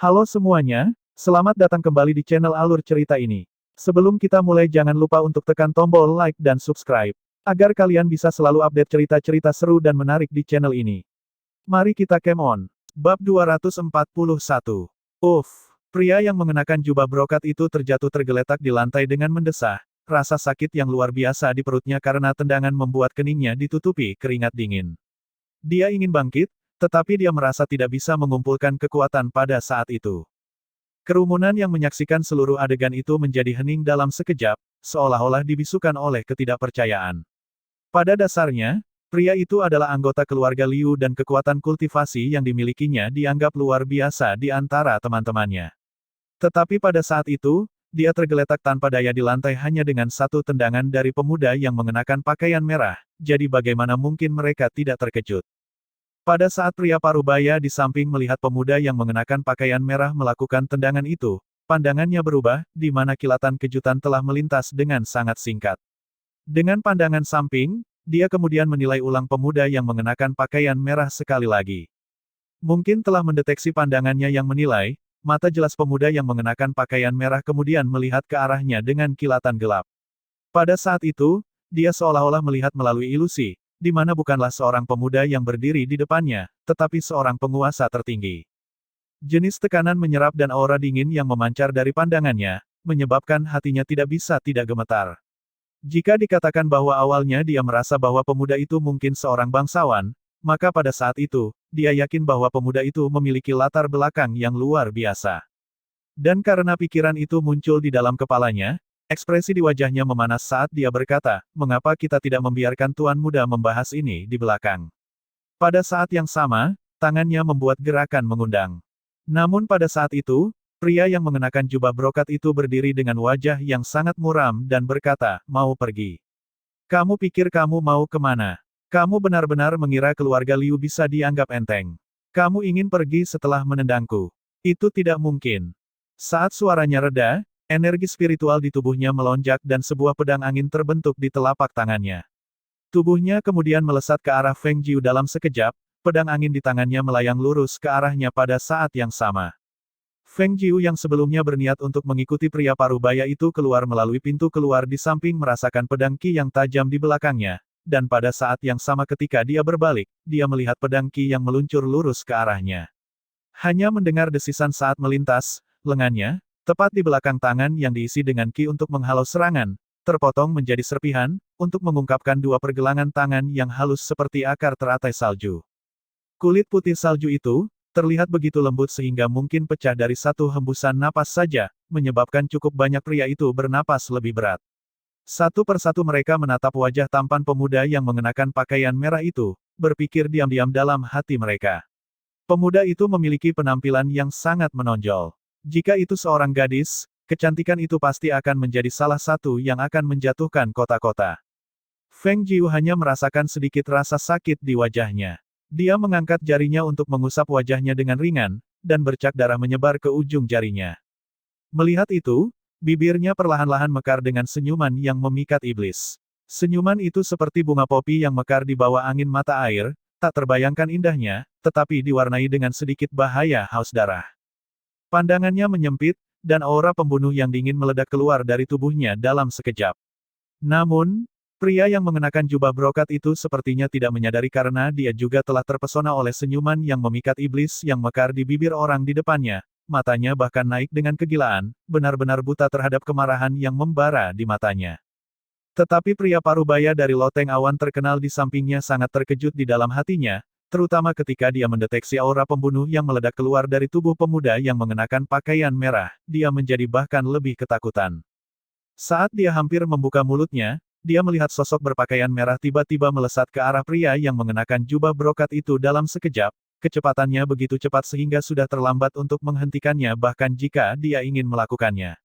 Halo semuanya, selamat datang kembali di channel Alur Cerita ini. Sebelum kita mulai jangan lupa untuk tekan tombol like dan subscribe, agar kalian bisa selalu update cerita-cerita seru dan menarik di channel ini. Mari kita game on. Bab 241. Pria yang mengenakan jubah brokat itu terjatuh tergeletak di lantai dengan mendesah. Rasa sakit yang luar biasa di perutnya karena tendangan membuat keningnya ditutupi keringat dingin. Dia ingin bangkit, tetapi dia merasa tidak bisa mengumpulkan kekuatan pada saat itu. Kerumunan yang menyaksikan seluruh adegan itu menjadi hening dalam sekejap, seolah-olah dibisukan oleh ketidakpercayaan. Pada dasarnya, pria itu adalah anggota keluarga Liu dan kekuatan kultivasi yang dimilikinya dianggap luar biasa di antara teman-temannya. Tetapi pada saat itu, dia tergeletak tanpa daya di lantai hanya dengan satu tendangan dari pemuda yang mengenakan pakaian merah, jadi bagaimana mungkin mereka tidak terkejut. Pada saat pria parubaya di samping melihat pemuda yang mengenakan pakaian merah melakukan tendangan itu, pandangannya berubah, di mana kilatan kejutan telah melintas dengan sangat singkat. Dengan pandangan samping, dia kemudian menilai ulang pemuda yang mengenakan pakaian merah sekali lagi. Mungkin telah mendeteksi pandangannya yang menilai, mata jelas pemuda yang mengenakan pakaian merah kemudian melihat ke arahnya dengan kilatan gelap. Pada saat itu, dia seolah-olah melihat melalui ilusi, di mana bukanlah seorang pemuda yang berdiri di depannya, tetapi seorang penguasa tertinggi. Jenis tekanan menyerap dan aura dingin yang memancar dari pandangannya, menyebabkan hatinya tidak bisa tidak gemetar. Jika dikatakan bahwa awalnya dia merasa bahwa pemuda itu mungkin seorang bangsawan, maka pada saat itu, dia yakin bahwa pemuda itu memiliki latar belakang yang luar biasa. Dan karena pikiran itu muncul di dalam kepalanya, ekspresi di wajahnya memanas saat dia berkata, "Mengapa kita tidak membiarkan Tuan Muda membahas ini di belakang?" Pada saat yang sama, tangannya membuat gerakan mengundang. Namun pada saat itu, pria yang mengenakan jubah brokat itu berdiri dengan wajah yang sangat muram dan berkata, "Mau pergi? Kamu pikir kamu mau kemana? Kamu benar-benar mengira keluarga Liu bisa dianggap enteng. Kamu ingin pergi setelah menendangku. Itu tidak mungkin." Saat suaranya reda, energi spiritual di tubuhnya melonjak dan sebuah pedang angin terbentuk di telapak tangannya. Tubuhnya kemudian melesat ke arah Feng Jiu dalam sekejap, pedang angin di tangannya melayang lurus ke arahnya pada saat yang sama. Feng Jiu yang sebelumnya berniat untuk mengikuti pria parubaya itu keluar melalui pintu keluar di samping merasakan pedang Qi yang tajam di belakangnya, dan pada saat yang sama ketika dia berbalik, dia melihat pedang Qi yang meluncur lurus ke arahnya. Hanya mendengar desisan saat melintas, lengannya, tepat di belakang tangan yang diisi dengan Qi untuk menghalau serangan, terpotong menjadi serpihan, untuk mengungkapkan dua pergelangan tangan yang halus seperti akar teratai salju. Kulit putih salju itu, terlihat begitu lembut sehingga mungkin pecah dari satu hembusan napas saja, menyebabkan cukup banyak pria itu bernapas lebih berat. Satu persatu mereka menatap wajah tampan pemuda yang mengenakan pakaian merah itu, berpikir diam-diam dalam hati mereka. Pemuda itu memiliki penampilan yang sangat menonjol. Jika itu seorang gadis, kecantikan itu pasti akan menjadi salah satu yang akan menjatuhkan kota-kota. Feng Jiu hanya merasakan sedikit rasa sakit di wajahnya. Dia mengangkat jarinya untuk mengusap wajahnya dengan ringan, dan bercak darah menyebar ke ujung jarinya. Melihat itu, bibirnya perlahan-lahan mekar dengan senyuman yang memikat iblis. Senyuman itu seperti bunga popi yang mekar di bawah angin mata air, tak terbayangkan indahnya, tetapi diwarnai dengan sedikit bahaya haus darah. Pandangannya menyempit, dan aura pembunuh yang dingin meledak keluar dari tubuhnya dalam sekejap. Namun, pria yang mengenakan jubah brokat itu sepertinya tidak menyadari karena dia juga telah terpesona oleh senyuman yang memikat iblis yang mekar di bibir orang di depannya. Matanya bahkan naik dengan kegilaan, benar-benar buta terhadap kemarahan yang membara di matanya. Tetapi pria parubaya dari loteng awan terkenal di sampingnya sangat terkejut di dalam hatinya, terutama ketika dia mendeteksi aura pembunuh yang meledak keluar dari tubuh pemuda yang mengenakan pakaian merah, dia menjadi bahkan lebih ketakutan. Saat dia hampir membuka mulutnya, dia melihat sosok berpakaian merah tiba-tiba melesat ke arah pria yang mengenakan jubah brokat itu dalam sekejap, kecepatannya begitu cepat sehingga sudah terlambat untuk menghentikannya bahkan jika dia ingin melakukannya.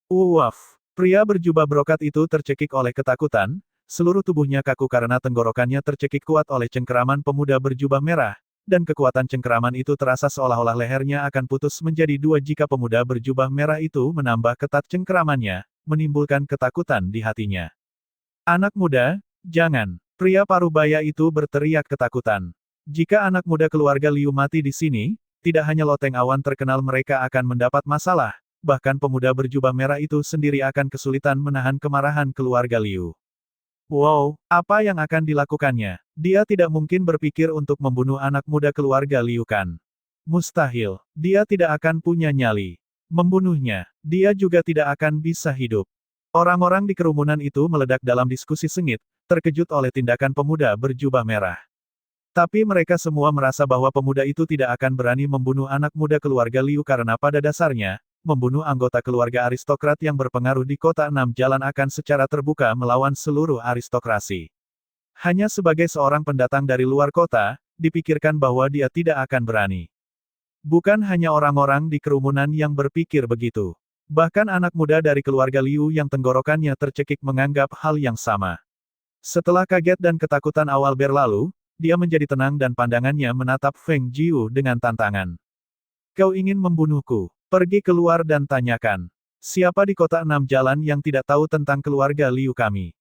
Uaf! Pria berjubah brokat itu tercekik oleh ketakutan, seluruh tubuhnya kaku karena tenggorokannya tercekik kuat oleh cengkeraman pemuda berjubah merah, dan kekuatan cengkeraman itu terasa seolah-olah lehernya akan putus menjadi dua jika pemuda berjubah merah itu menambah ketat cengkeramannya, menimbulkan ketakutan di hatinya. "Anak muda, jangan!" Pria parubaya itu berteriak ketakutan. Jika anak muda keluarga Liu mati di sini, tidak hanya loteng awan terkenal mereka akan mendapat masalah, bahkan pemuda berjubah merah itu sendiri akan kesulitan menahan kemarahan keluarga Liu. Wow, apa yang akan dilakukannya? Dia tidak mungkin berpikir untuk membunuh anak muda keluarga Liu kan? Mustahil. Dia tidak akan punya nyali. Membunuhnya, dia juga tidak akan bisa hidup. Orang-orang di kerumunan itu meledak dalam diskusi sengit, terkejut oleh tindakan pemuda berjubah merah. Tapi mereka semua merasa bahwa pemuda itu tidak akan berani membunuh anak muda keluarga Liu karena pada dasarnya, membunuh anggota keluarga aristokrat yang berpengaruh di kota Enam Jalan akan secara terbuka melawan seluruh aristokrasi. Hanya sebagai seorang pendatang dari luar kota, dipikirkan bahwa dia tidak akan berani. Bukan hanya orang-orang di kerumunan yang berpikir begitu. Bahkan anak muda dari keluarga Liu yang tenggorokannya tercekik menganggap hal yang sama. Setelah kaget dan ketakutan awal berlalu, dia menjadi tenang dan pandangannya menatap Feng Jiu dengan tantangan. Kau ingin membunuhku? Pergi keluar dan tanyakan. Siapa di kota Enam Jalan yang tidak tahu tentang keluarga Liu kami?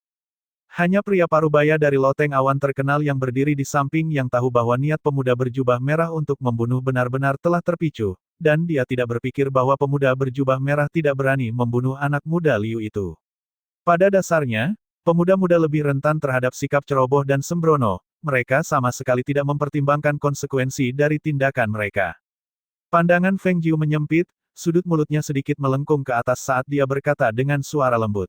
Hanya pria parubaya dari loteng awan terkenal yang berdiri di samping yang tahu bahwa niat pemuda berjubah merah untuk membunuh benar-benar telah terpicu, dan dia tidak berpikir bahwa pemuda berjubah merah tidak berani membunuh anak muda Liu itu. Pada dasarnya, pemuda-muda lebih rentan terhadap sikap ceroboh dan sembrono, mereka sama sekali tidak mempertimbangkan konsekuensi dari tindakan mereka. Pandangan Feng Jiu menyempit, sudut mulutnya sedikit melengkung ke atas saat dia berkata dengan suara lembut.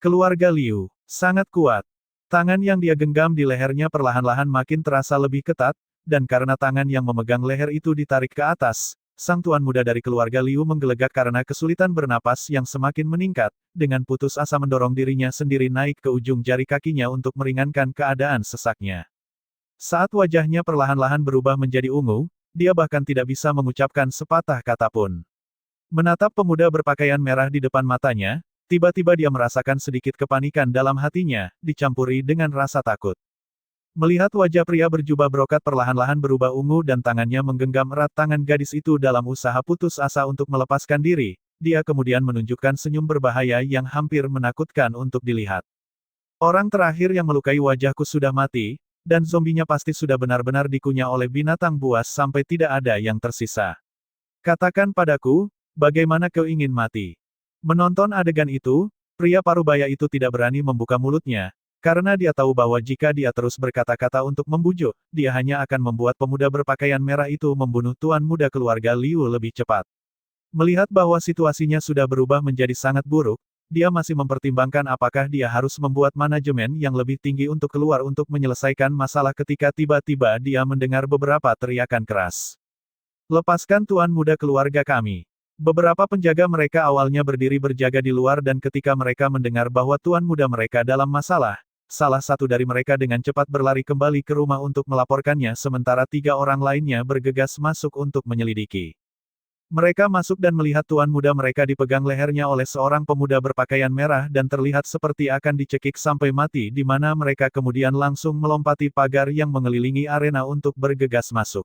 Keluarga Liu, sangat kuat. Tangan yang dia genggam di lehernya perlahan-lahan makin terasa lebih ketat, dan karena tangan yang memegang leher itu ditarik ke atas, sang tuan muda dari keluarga Liu menggelegak karena kesulitan bernapas yang semakin meningkat, dengan putus asa mendorong dirinya sendiri naik ke ujung jari kakinya untuk meringankan keadaan sesaknya. Saat wajahnya perlahan-lahan berubah menjadi ungu, dia bahkan tidak bisa mengucapkan sepatah kata pun. Menatap pemuda berpakaian merah di depan matanya, tiba-tiba dia merasakan sedikit kepanikan dalam hatinya, dicampuri dengan rasa takut. Melihat wajah pria berjubah brokat perlahan-lahan berubah ungu dan tangannya menggenggam erat tangan gadis itu dalam usaha putus asa untuk melepaskan diri, dia kemudian menunjukkan senyum berbahaya yang hampir menakutkan untuk dilihat. Orang terakhir yang melukai wajahku sudah mati, dan zombinya pasti sudah benar-benar dikunyah oleh binatang buas sampai tidak ada yang tersisa. Katakan padaku, bagaimana kau ingin mati? Menonton adegan itu, pria parubaya itu tidak berani membuka mulutnya, karena dia tahu bahwa jika dia terus berkata-kata untuk membujuk, dia hanya akan membuat pemuda berpakaian merah itu membunuh tuan muda keluarga Liu lebih cepat. Melihat bahwa situasinya sudah berubah menjadi sangat buruk, dia masih mempertimbangkan apakah dia harus membuat manajemen yang lebih tinggi untuk keluar untuk menyelesaikan masalah ketika tiba-tiba dia mendengar beberapa teriakan keras. Lepaskan tuan muda keluarga kami. Beberapa penjaga mereka awalnya berdiri berjaga di luar dan ketika mereka mendengar bahwa tuan muda mereka dalam masalah, salah satu dari mereka dengan cepat berlari kembali ke rumah untuk melaporkannya sementara 3 orang lainnya bergegas masuk untuk menyelidiki. Mereka masuk dan melihat tuan muda mereka dipegang lehernya oleh seorang pemuda berpakaian merah dan terlihat seperti akan dicekik sampai mati di mana mereka kemudian langsung melompati pagar yang mengelilingi arena untuk bergegas masuk.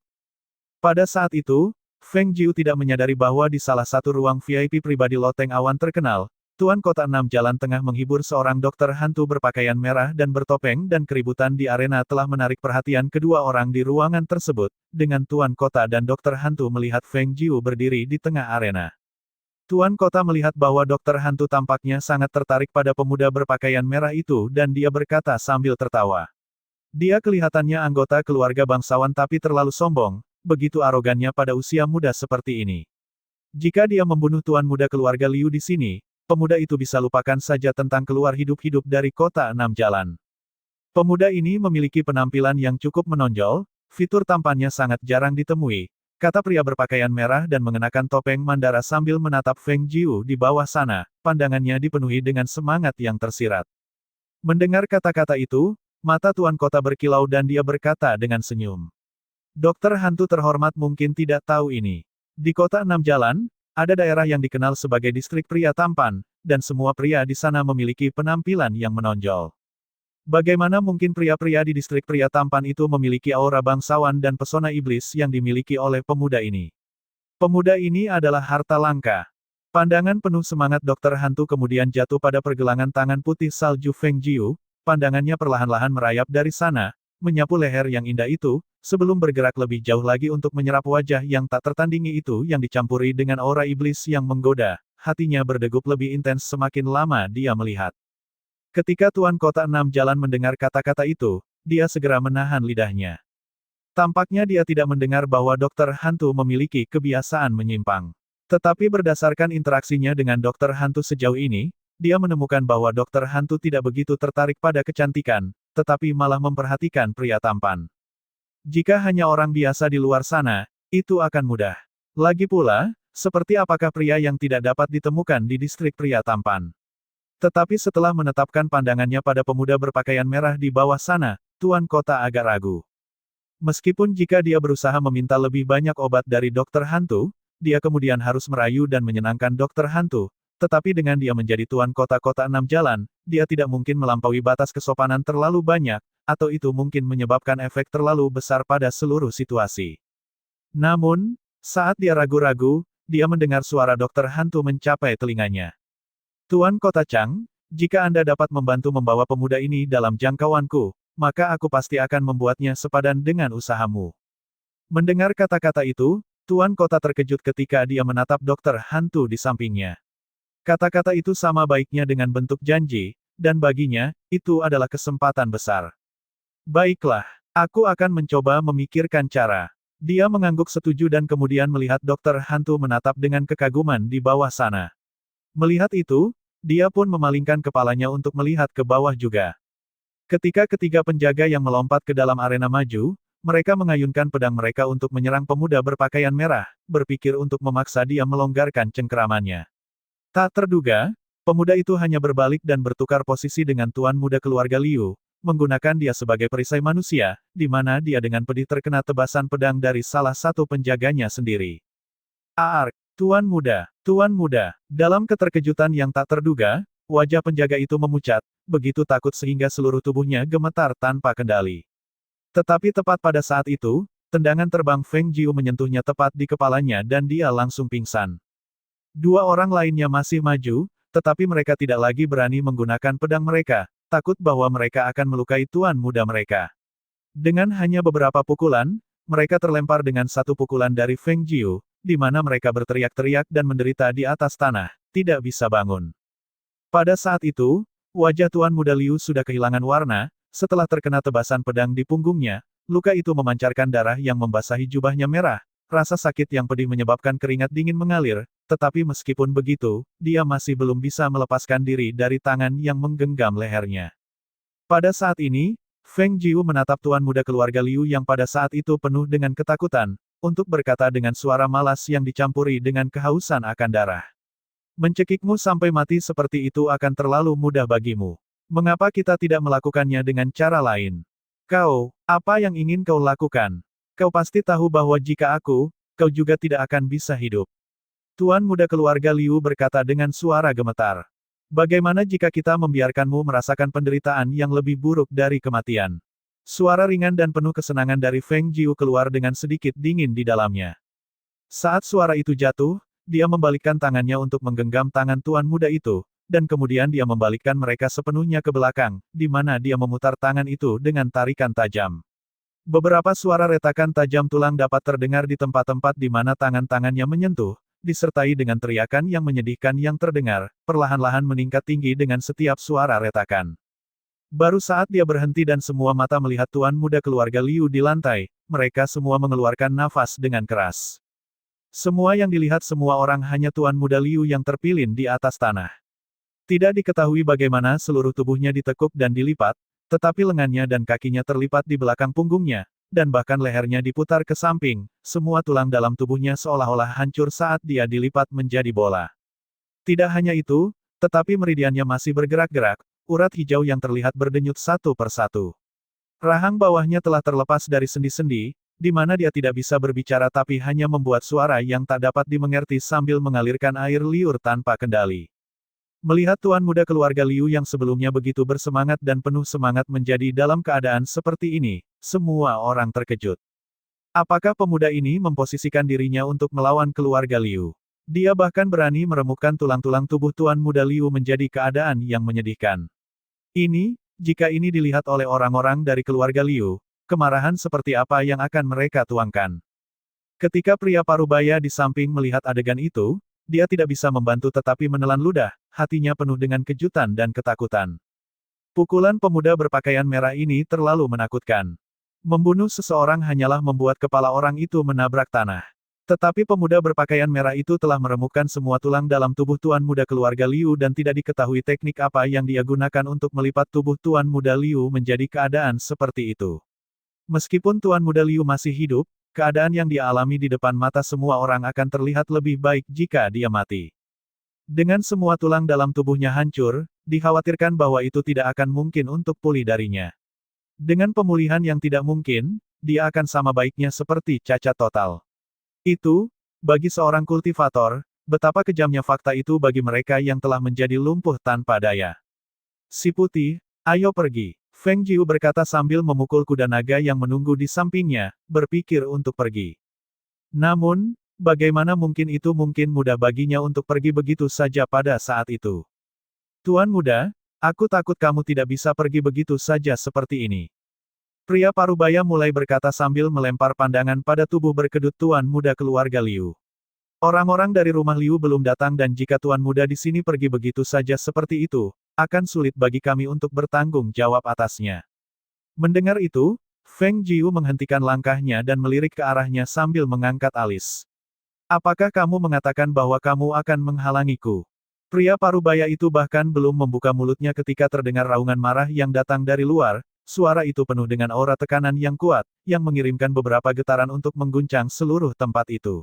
Pada saat itu, Feng Jiu tidak menyadari bahwa di salah satu ruang VIP pribadi loteng awan terkenal, Tuan Kota Enam Jalan tengah menghibur seorang dokter hantu berpakaian merah dan bertopeng dan keributan di arena telah menarik perhatian kedua orang di ruangan tersebut, dengan Tuan Kota dan dokter hantu melihat Feng Jiu berdiri di tengah arena. Tuan Kota melihat bahwa dokter hantu tampaknya sangat tertarik pada pemuda berpakaian merah itu dan dia berkata sambil tertawa. Dia kelihatannya anggota keluarga bangsawan tapi terlalu sombong, begitu arogannya pada usia muda seperti ini. Jika dia membunuh tuan muda keluarga Liu di sini, pemuda itu bisa lupakan saja tentang keluar hidup-hidup dari kota Enam Jalan. Pemuda ini memiliki penampilan yang cukup menonjol, fitur tampannya sangat jarang ditemui, kata pria berpakaian merah dan mengenakan topeng mandara sambil menatap Feng Jiu di bawah sana, pandangannya dipenuhi dengan semangat yang tersirat. Mendengar kata-kata itu, mata tuan kota berkilau dan dia berkata dengan senyum. Dokter hantu terhormat mungkin tidak tahu ini. Di kota Enam Jalan, ada daerah yang dikenal sebagai distrik pria tampan, dan semua pria di sana memiliki penampilan yang menonjol. Bagaimana mungkin pria-pria di distrik pria tampan itu memiliki aura bangsawan dan pesona iblis yang dimiliki oleh pemuda ini? Pemuda ini adalah harta langka. Pandangan penuh semangat dokter hantu kemudian jatuh pada pergelangan tangan putih salju Feng Jiu, pandangannya perlahan-lahan merayap dari sana, menyapu leher yang indah itu, sebelum bergerak lebih jauh lagi untuk menyerap wajah yang tak tertandingi itu yang dicampuri dengan aura iblis yang menggoda. Hatinya berdegup lebih intens semakin lama dia melihat. Ketika Tuan Kota Enam Jalan mendengar kata-kata itu, dia segera menahan lidahnya. Tampaknya dia tidak mendengar bahwa dokter hantu memiliki kebiasaan menyimpang. Tetapi berdasarkan interaksinya dengan dokter hantu sejauh ini, dia menemukan bahwa dokter hantu tidak begitu tertarik pada kecantikan, tetapi malah memperhatikan pria tampan. Jika hanya orang biasa di luar sana, itu akan mudah. Lagi pula, seperti apakah pria yang tidak dapat ditemukan di distrik pria tampan. Tetapi setelah menetapkan pandangannya pada pemuda berpakaian merah di bawah sana, Tuan Kota agak ragu. Meskipun jika dia berusaha meminta lebih banyak obat dari dokter hantu, dia kemudian harus merayu dan menyenangkan dokter hantu, tetapi dengan dia menjadi Tuan Kota Enam Jalan, dia tidak mungkin melampaui batas kesopanan terlalu banyak, atau itu mungkin menyebabkan efek terlalu besar pada seluruh situasi. Namun, saat dia ragu-ragu, dia mendengar suara dokter hantu mencapai telinganya. Tuan Kota Chang, jika Anda dapat membantu membawa pemuda ini dalam jangkauanku, maka aku pasti akan membuatnya sepadan dengan usahamu. Mendengar kata-kata itu, Tuan Kota terkejut ketika dia menatap dokter hantu di sampingnya. Kata-kata itu sama baiknya dengan bentuk janji, dan baginya, itu adalah kesempatan besar. Baiklah, aku akan mencoba memikirkan cara. Dia mengangguk setuju dan kemudian melihat dokter hantu menatap dengan kekaguman di bawah sana. Melihat itu, dia pun memalingkan kepalanya untuk melihat ke bawah juga. Ketika ketiga penjaga yang melompat ke dalam arena maju, mereka mengayunkan pedang mereka untuk menyerang pemuda berpakaian merah, berpikir untuk memaksa dia melonggarkan cengkeramannya. Tak terduga, pemuda itu hanya berbalik dan bertukar posisi dengan tuan muda keluarga Liu, menggunakan dia sebagai perisai manusia, di mana dia dengan pedih terkena tebasan pedang dari salah satu penjaganya sendiri. Ark, Tuan Muda, dalam keterkejutan yang tak terduga, wajah penjaga itu memucat, begitu takut sehingga seluruh tubuhnya gemetar tanpa kendali. Tetapi tepat pada saat itu, tendangan terbang Feng Jiu menyentuhnya tepat di kepalanya dan dia langsung pingsan. Dua orang lainnya masih maju, tetapi mereka tidak lagi berani menggunakan pedang mereka, takut bahwa mereka akan melukai tuan muda mereka. Dengan hanya beberapa pukulan, mereka terlempar dengan satu pukulan dari Feng Jiu, di mana mereka berteriak-teriak dan menderita di atas tanah, tidak bisa bangun. Pada saat itu, wajah Tuan Muda Liu sudah kehilangan warna, setelah terkena tebasan pedang di punggungnya, luka itu memancarkan darah yang membasahi jubahnya merah, rasa sakit yang pedih menyebabkan keringat dingin mengalir, tetapi meskipun begitu, dia masih belum bisa melepaskan diri dari tangan yang menggenggam lehernya. Pada saat ini, Feng Jiu menatap Tuan Muda keluarga Liu yang pada saat itu penuh dengan ketakutan, untuk berkata dengan suara malas yang dicampuri dengan kehausan akan darah. Mencekikmu sampai mati seperti itu akan terlalu mudah bagimu. Mengapa kita tidak melakukannya dengan cara lain? Kau, apa yang ingin kau lakukan? Kau pasti tahu bahwa jika kau juga tidak akan bisa hidup. Tuan Muda keluarga Liu berkata dengan suara gemetar. Bagaimana jika kita membiarkanmu merasakan penderitaan yang lebih buruk dari kematian? Suara ringan dan penuh kesenangan dari Feng Jiu keluar dengan sedikit dingin di dalamnya. Saat suara itu jatuh, dia membalikkan tangannya untuk menggenggam tangan tuan muda itu, dan kemudian dia membalikkan mereka sepenuhnya ke belakang, di mana dia memutar tangan itu dengan tarikan tajam. Beberapa suara retakan tajam tulang dapat terdengar di tempat-tempat di mana tangan-tangannya menyentuh, disertai dengan teriakan yang menyedihkan yang terdengar, perlahan-lahan meningkat tinggi dengan setiap suara retakan. Baru saat dia berhenti dan semua mata melihat tuan muda keluarga Liu di lantai, mereka semua mengeluarkan nafas dengan keras. Semua yang dilihat semua orang hanya tuan muda Liu yang terpilin di atas tanah. Tidak diketahui bagaimana seluruh tubuhnya ditekuk dan dilipat, tetapi lengannya dan kakinya terlipat di belakang punggungnya, dan bahkan lehernya diputar ke samping, semua tulang dalam tubuhnya seolah-olah hancur saat dia dilipat menjadi bola. Tidak hanya itu, tetapi meridiannya masih bergerak-gerak, urat hijau yang terlihat berdenyut satu persatu. Rahang bawahnya telah terlepas dari sendi-sendi, di mana dia tidak bisa berbicara tapi hanya membuat suara yang tak dapat dimengerti sambil mengalirkan air liur tanpa kendali. Melihat tuan muda keluarga Liu yang sebelumnya begitu bersemangat dan penuh semangat menjadi dalam keadaan seperti ini, semua orang terkejut. Apakah pemuda ini memposisikan dirinya untuk melawan keluarga Liu? Dia bahkan berani meremukkan tulang-tulang tubuh tuan muda Liu menjadi keadaan yang menyedihkan. Jika ini dilihat oleh orang-orang dari keluarga Liu, kemarahan seperti apa yang akan mereka tuangkan. Ketika pria parubaya di samping melihat adegan itu, dia tidak bisa membantu tetapi menelan ludah, hatinya penuh dengan kejutan dan ketakutan. Pukulan pemuda berpakaian merah ini terlalu menakutkan. Membunuh seseorang hanyalah membuat kepala orang itu menabrak tanah. Tetapi pemuda berpakaian merah itu telah meremukkan semua tulang dalam tubuh Tuan Muda keluarga Liu dan tidak diketahui teknik apa yang dia gunakan untuk melipat tubuh Tuan Muda Liu menjadi keadaan seperti itu. Meskipun Tuan Muda Liu masih hidup, keadaan yang dia alami di depan mata semua orang akan terlihat lebih baik jika dia mati. Dengan semua tulang dalam tubuhnya hancur, dikhawatirkan bahwa itu tidak akan mungkin untuk pulih darinya. Dengan pemulihan yang tidak mungkin, dia akan sama baiknya seperti cacat total. Itu, bagi seorang kultivator, betapa kejamnya fakta itu bagi mereka yang telah menjadi lumpuh tanpa daya. Si putih, ayo pergi. Feng Jiu berkata sambil memukul kuda naga yang menunggu di sampingnya, berpikir untuk pergi. Namun, bagaimana mungkin itu mungkin mudah baginya untuk pergi begitu saja pada saat itu? Tuan Muda, aku takut kamu tidak bisa pergi begitu saja seperti ini. Pria parubaya mulai berkata sambil melempar pandangan pada tubuh berkedut Tuan Muda keluarga Liu. Orang-orang dari rumah Liu belum datang dan jika Tuan Muda di sini pergi begitu saja seperti itu, akan sulit bagi kami untuk bertanggung jawab atasnya. Mendengar itu, Feng Jiu menghentikan langkahnya dan melirik ke arahnya sambil mengangkat alis. Apakah kamu mengatakan bahwa kamu akan menghalangiku? Pria parubaya itu bahkan belum membuka mulutnya ketika terdengar raungan marah yang datang dari luar, suara itu penuh dengan aura tekanan yang kuat, yang mengirimkan beberapa getaran untuk mengguncang seluruh tempat itu.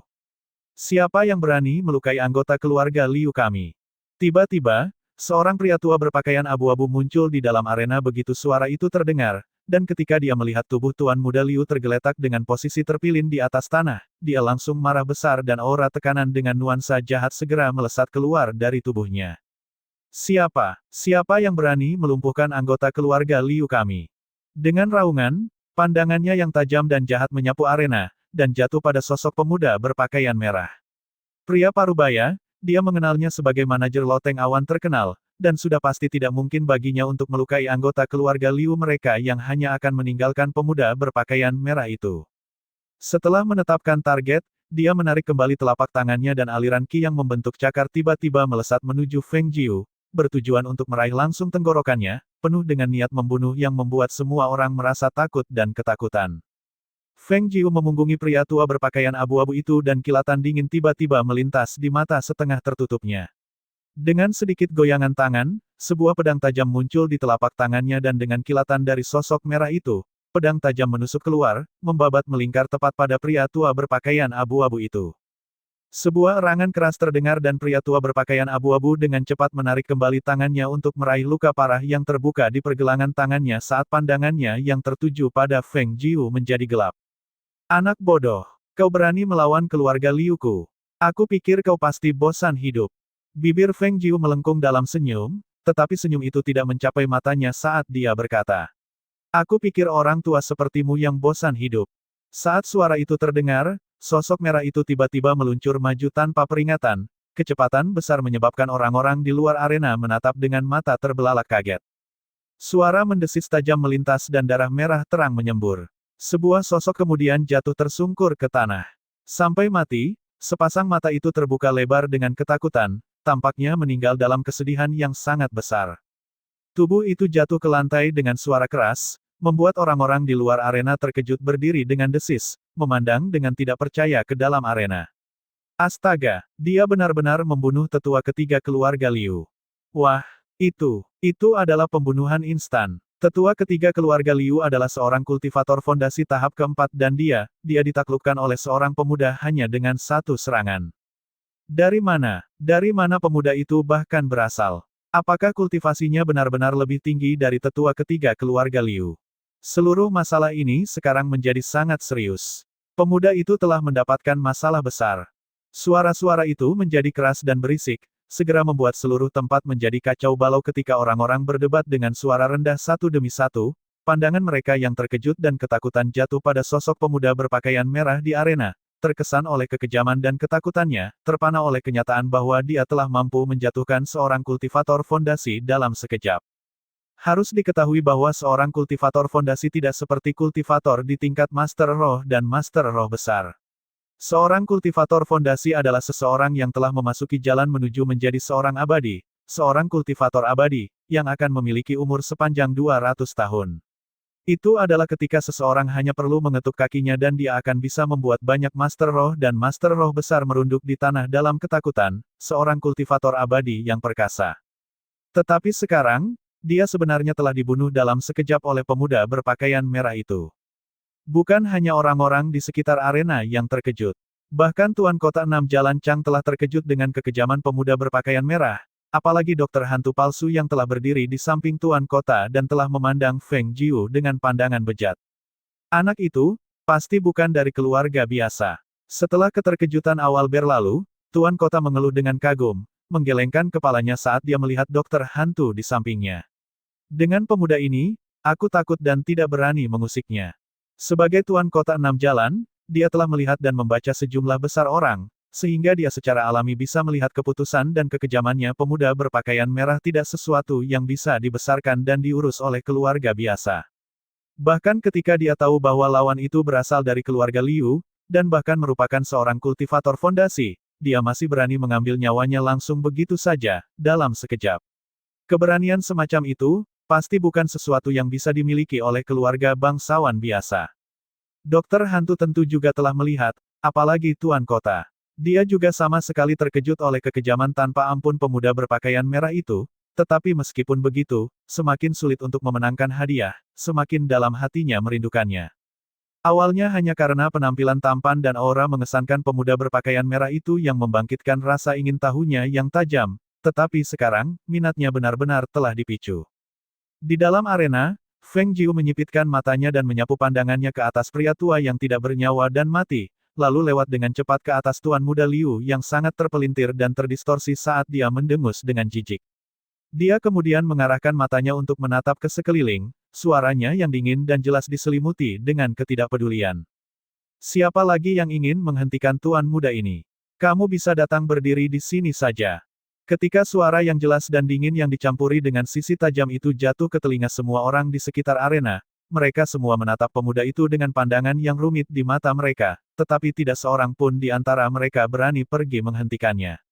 Siapa yang berani melukai anggota keluarga Liu kami? Tiba-tiba, seorang pria tua berpakaian abu-abu muncul di dalam arena begitu suara itu terdengar, dan ketika dia melihat tubuh Tuan Muda Liu tergeletak dengan posisi terpilin di atas tanah, dia langsung marah besar dan aura tekanan dengan nuansa jahat segera melesat keluar dari tubuhnya. Siapa? Siapa yang berani melumpuhkan anggota keluarga Liu kami? Dengan raungan, pandangannya yang tajam dan jahat menyapu arena, dan jatuh pada sosok pemuda berpakaian merah. Pria parubaya, dia mengenalnya sebagai manajer loteng awan terkenal, dan sudah pasti tidak mungkin baginya untuk melukai anggota keluarga Liu mereka yang hanya akan meninggalkan pemuda berpakaian merah itu. Setelah menetapkan target, dia menarik kembali telapak tangannya dan aliran ki yang membentuk cakar tiba-tiba melesat menuju Feng Jiu, bertujuan untuk meraih langsung tenggorokannya, penuh dengan niat membunuh yang membuat semua orang merasa takut dan ketakutan. Feng Jiu memunggungi pria tua berpakaian abu-abu itu dan kilatan dingin tiba-tiba melintas di mata setengah tertutupnya. Dengan sedikit goyangan tangan, sebuah pedang tajam muncul di telapak tangannya dan dengan kilatan dari sosok merah itu, pedang tajam menusuk keluar, membabat melingkar tepat pada pria tua berpakaian abu-abu itu. Sebuah erangan keras terdengar dan pria tua berpakaian abu-abu dengan cepat menarik kembali tangannya untuk meraih luka parah yang terbuka di pergelangan tangannya saat pandangannya yang tertuju pada Feng Jiu menjadi gelap. Anak bodoh, kau berani melawan keluarga Liuku. Aku pikir kau pasti bosan hidup. Bibir Feng Jiu melengkung dalam senyum, tetapi senyum itu tidak mencapai matanya saat dia berkata. Aku pikir orang tua sepertimu yang bosan hidup. Saat suara itu terdengar, sosok merah itu tiba-tiba meluncur maju tanpa peringatan, kecepatan besar menyebabkan orang-orang di luar arena menatap dengan mata terbelalak kaget. Suara mendesis tajam melintas dan darah merah terang menyembur. Sebuah sosok kemudian jatuh tersungkur ke tanah. Sampai mati, sepasang mata itu terbuka lebar dengan ketakutan, tampaknya meninggal dalam kesedihan yang sangat besar. Tubuh itu jatuh ke lantai dengan suara keras, membuat orang-orang di luar arena terkejut berdiri dengan desis, memandang dengan tidak percaya ke dalam arena. Astaga, dia benar-benar membunuh tetua ketiga keluarga Liu. Wah, itu adalah pembunuhan instan. Tetua ketiga keluarga Liu adalah seorang kultivator fondasi tahap keempat dan dia ditaklukkan oleh seorang pemuda hanya dengan satu serangan. Dari mana pemuda itu bahkan berasal? Apakah kultivasinya benar-benar lebih tinggi dari tetua ketiga keluarga Liu? Seluruh masalah ini sekarang menjadi sangat serius. Pemuda itu telah mendapatkan masalah besar. Suara-suara itu menjadi keras dan berisik, segera membuat seluruh tempat menjadi kacau balau ketika orang-orang berdebat dengan suara rendah satu demi satu, pandangan mereka yang terkejut dan ketakutan jatuh pada sosok pemuda berpakaian merah di arena, terkesan oleh kekejaman dan ketakutannya, terpana oleh kenyataan bahwa dia telah mampu menjatuhkan seorang kultivator fondasi dalam sekejap. Harus diketahui bahwa seorang kultivator fondasi tidak seperti kultivator di tingkat Master Roh dan Master Roh besar. Seorang kultivator fondasi adalah seseorang yang telah memasuki jalan menuju menjadi seorang abadi, seorang kultivator abadi, yang akan memiliki umur sepanjang 200 tahun. Itu adalah ketika seseorang hanya perlu mengetuk kakinya dan dia akan bisa membuat banyak Master Roh dan Master Roh besar merunduk di tanah dalam ketakutan, seorang kultivator abadi yang perkasa. Tetapi sekarang, dia sebenarnya telah dibunuh dalam sekejap oleh pemuda berpakaian merah itu. Bukan hanya orang-orang di sekitar arena yang terkejut. Bahkan Tuan Kota Enam Jalan Chang telah terkejut dengan kekejaman pemuda berpakaian merah, apalagi dokter hantu palsu yang telah berdiri di samping Tuan Kota dan telah memandang Feng Jiu dengan pandangan bejat. Anak itu, pasti bukan dari keluarga biasa. Setelah keterkejutan awal berlalu, Tuan Kota mengeluh dengan kagum, menggelengkan kepalanya saat dia melihat dokter hantu di sampingnya. Dengan pemuda ini, aku takut dan tidak berani mengusiknya. Sebagai Tuan Kota Enam Jalan, dia telah melihat dan membaca sejumlah besar orang, sehingga dia secara alami bisa melihat keputusan dan kekejamannya. Pemuda berpakaian merah tidak sesuatu yang bisa dibesarkan dan diurus oleh keluarga biasa. Bahkan ketika dia tahu bahwa lawan itu berasal dari keluarga Liu, dan bahkan merupakan seorang kultivator fondasi, dia masih berani mengambil nyawanya langsung begitu saja, dalam sekejap. Keberanian semacam itu, pasti bukan sesuatu yang bisa dimiliki oleh keluarga bangsawan biasa. Dokter hantu tentu juga telah melihat, apalagi Tuan Kota. Dia juga sama sekali terkejut oleh kekejaman tanpa ampun pemuda berpakaian merah itu, tetapi meskipun begitu, semakin sulit untuk memenangkan hadiah, semakin dalam hatinya merindukannya. Awalnya hanya karena penampilan tampan dan aura mengesankan pemuda berpakaian merah itu yang membangkitkan rasa ingin tahunya yang tajam, tetapi sekarang, minatnya benar-benar telah dipicu. Di dalam arena, Feng Jiu menyipitkan matanya dan menyapu pandangannya ke atas pria tua yang tidak bernyawa dan mati, lalu lewat dengan cepat ke atas Tuan Muda Liu yang sangat terpelintir dan terdistorsi saat dia mendengus dengan jijik. Dia kemudian mengarahkan matanya untuk menatap ke sekeliling, suaranya yang dingin dan jelas diselimuti dengan ketidakpedulian. Siapa lagi yang ingin menghentikan Tuan Muda ini? Kamu bisa datang berdiri di sini saja. Ketika suara yang jelas dan dingin yang dicampuri dengan sisi tajam itu jatuh ke telinga semua orang di sekitar arena, mereka semua menatap pemuda itu dengan pandangan yang rumit di mata mereka, tetapi tidak seorang pun di antara mereka berani pergi menghentikannya.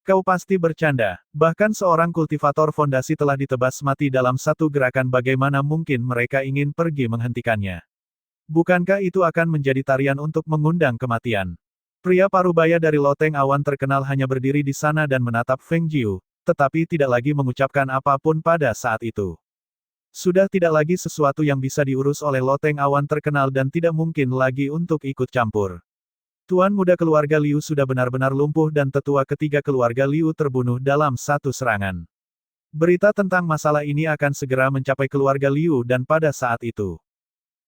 Kau pasti bercanda, bahkan seorang kultivator fondasi telah ditebas mati dalam satu gerakan, bagaimana mungkin mereka ingin pergi menghentikannya? Bukankah itu akan menjadi tarian untuk mengundang kematian? Pria parubaya dari loteng awan terkenal hanya berdiri di sana dan menatap Feng Jiu, tetapi tidak lagi mengucapkan apapun pada saat itu. Sudah tidak lagi sesuatu yang bisa diurus oleh loteng awan terkenal dan tidak mungkin lagi untuk ikut campur. Tuan muda keluarga Liu sudah benar-benar lumpuh dan tetua ketiga keluarga Liu terbunuh dalam satu serangan. Berita tentang masalah ini akan segera mencapai keluarga Liu dan pada saat itu.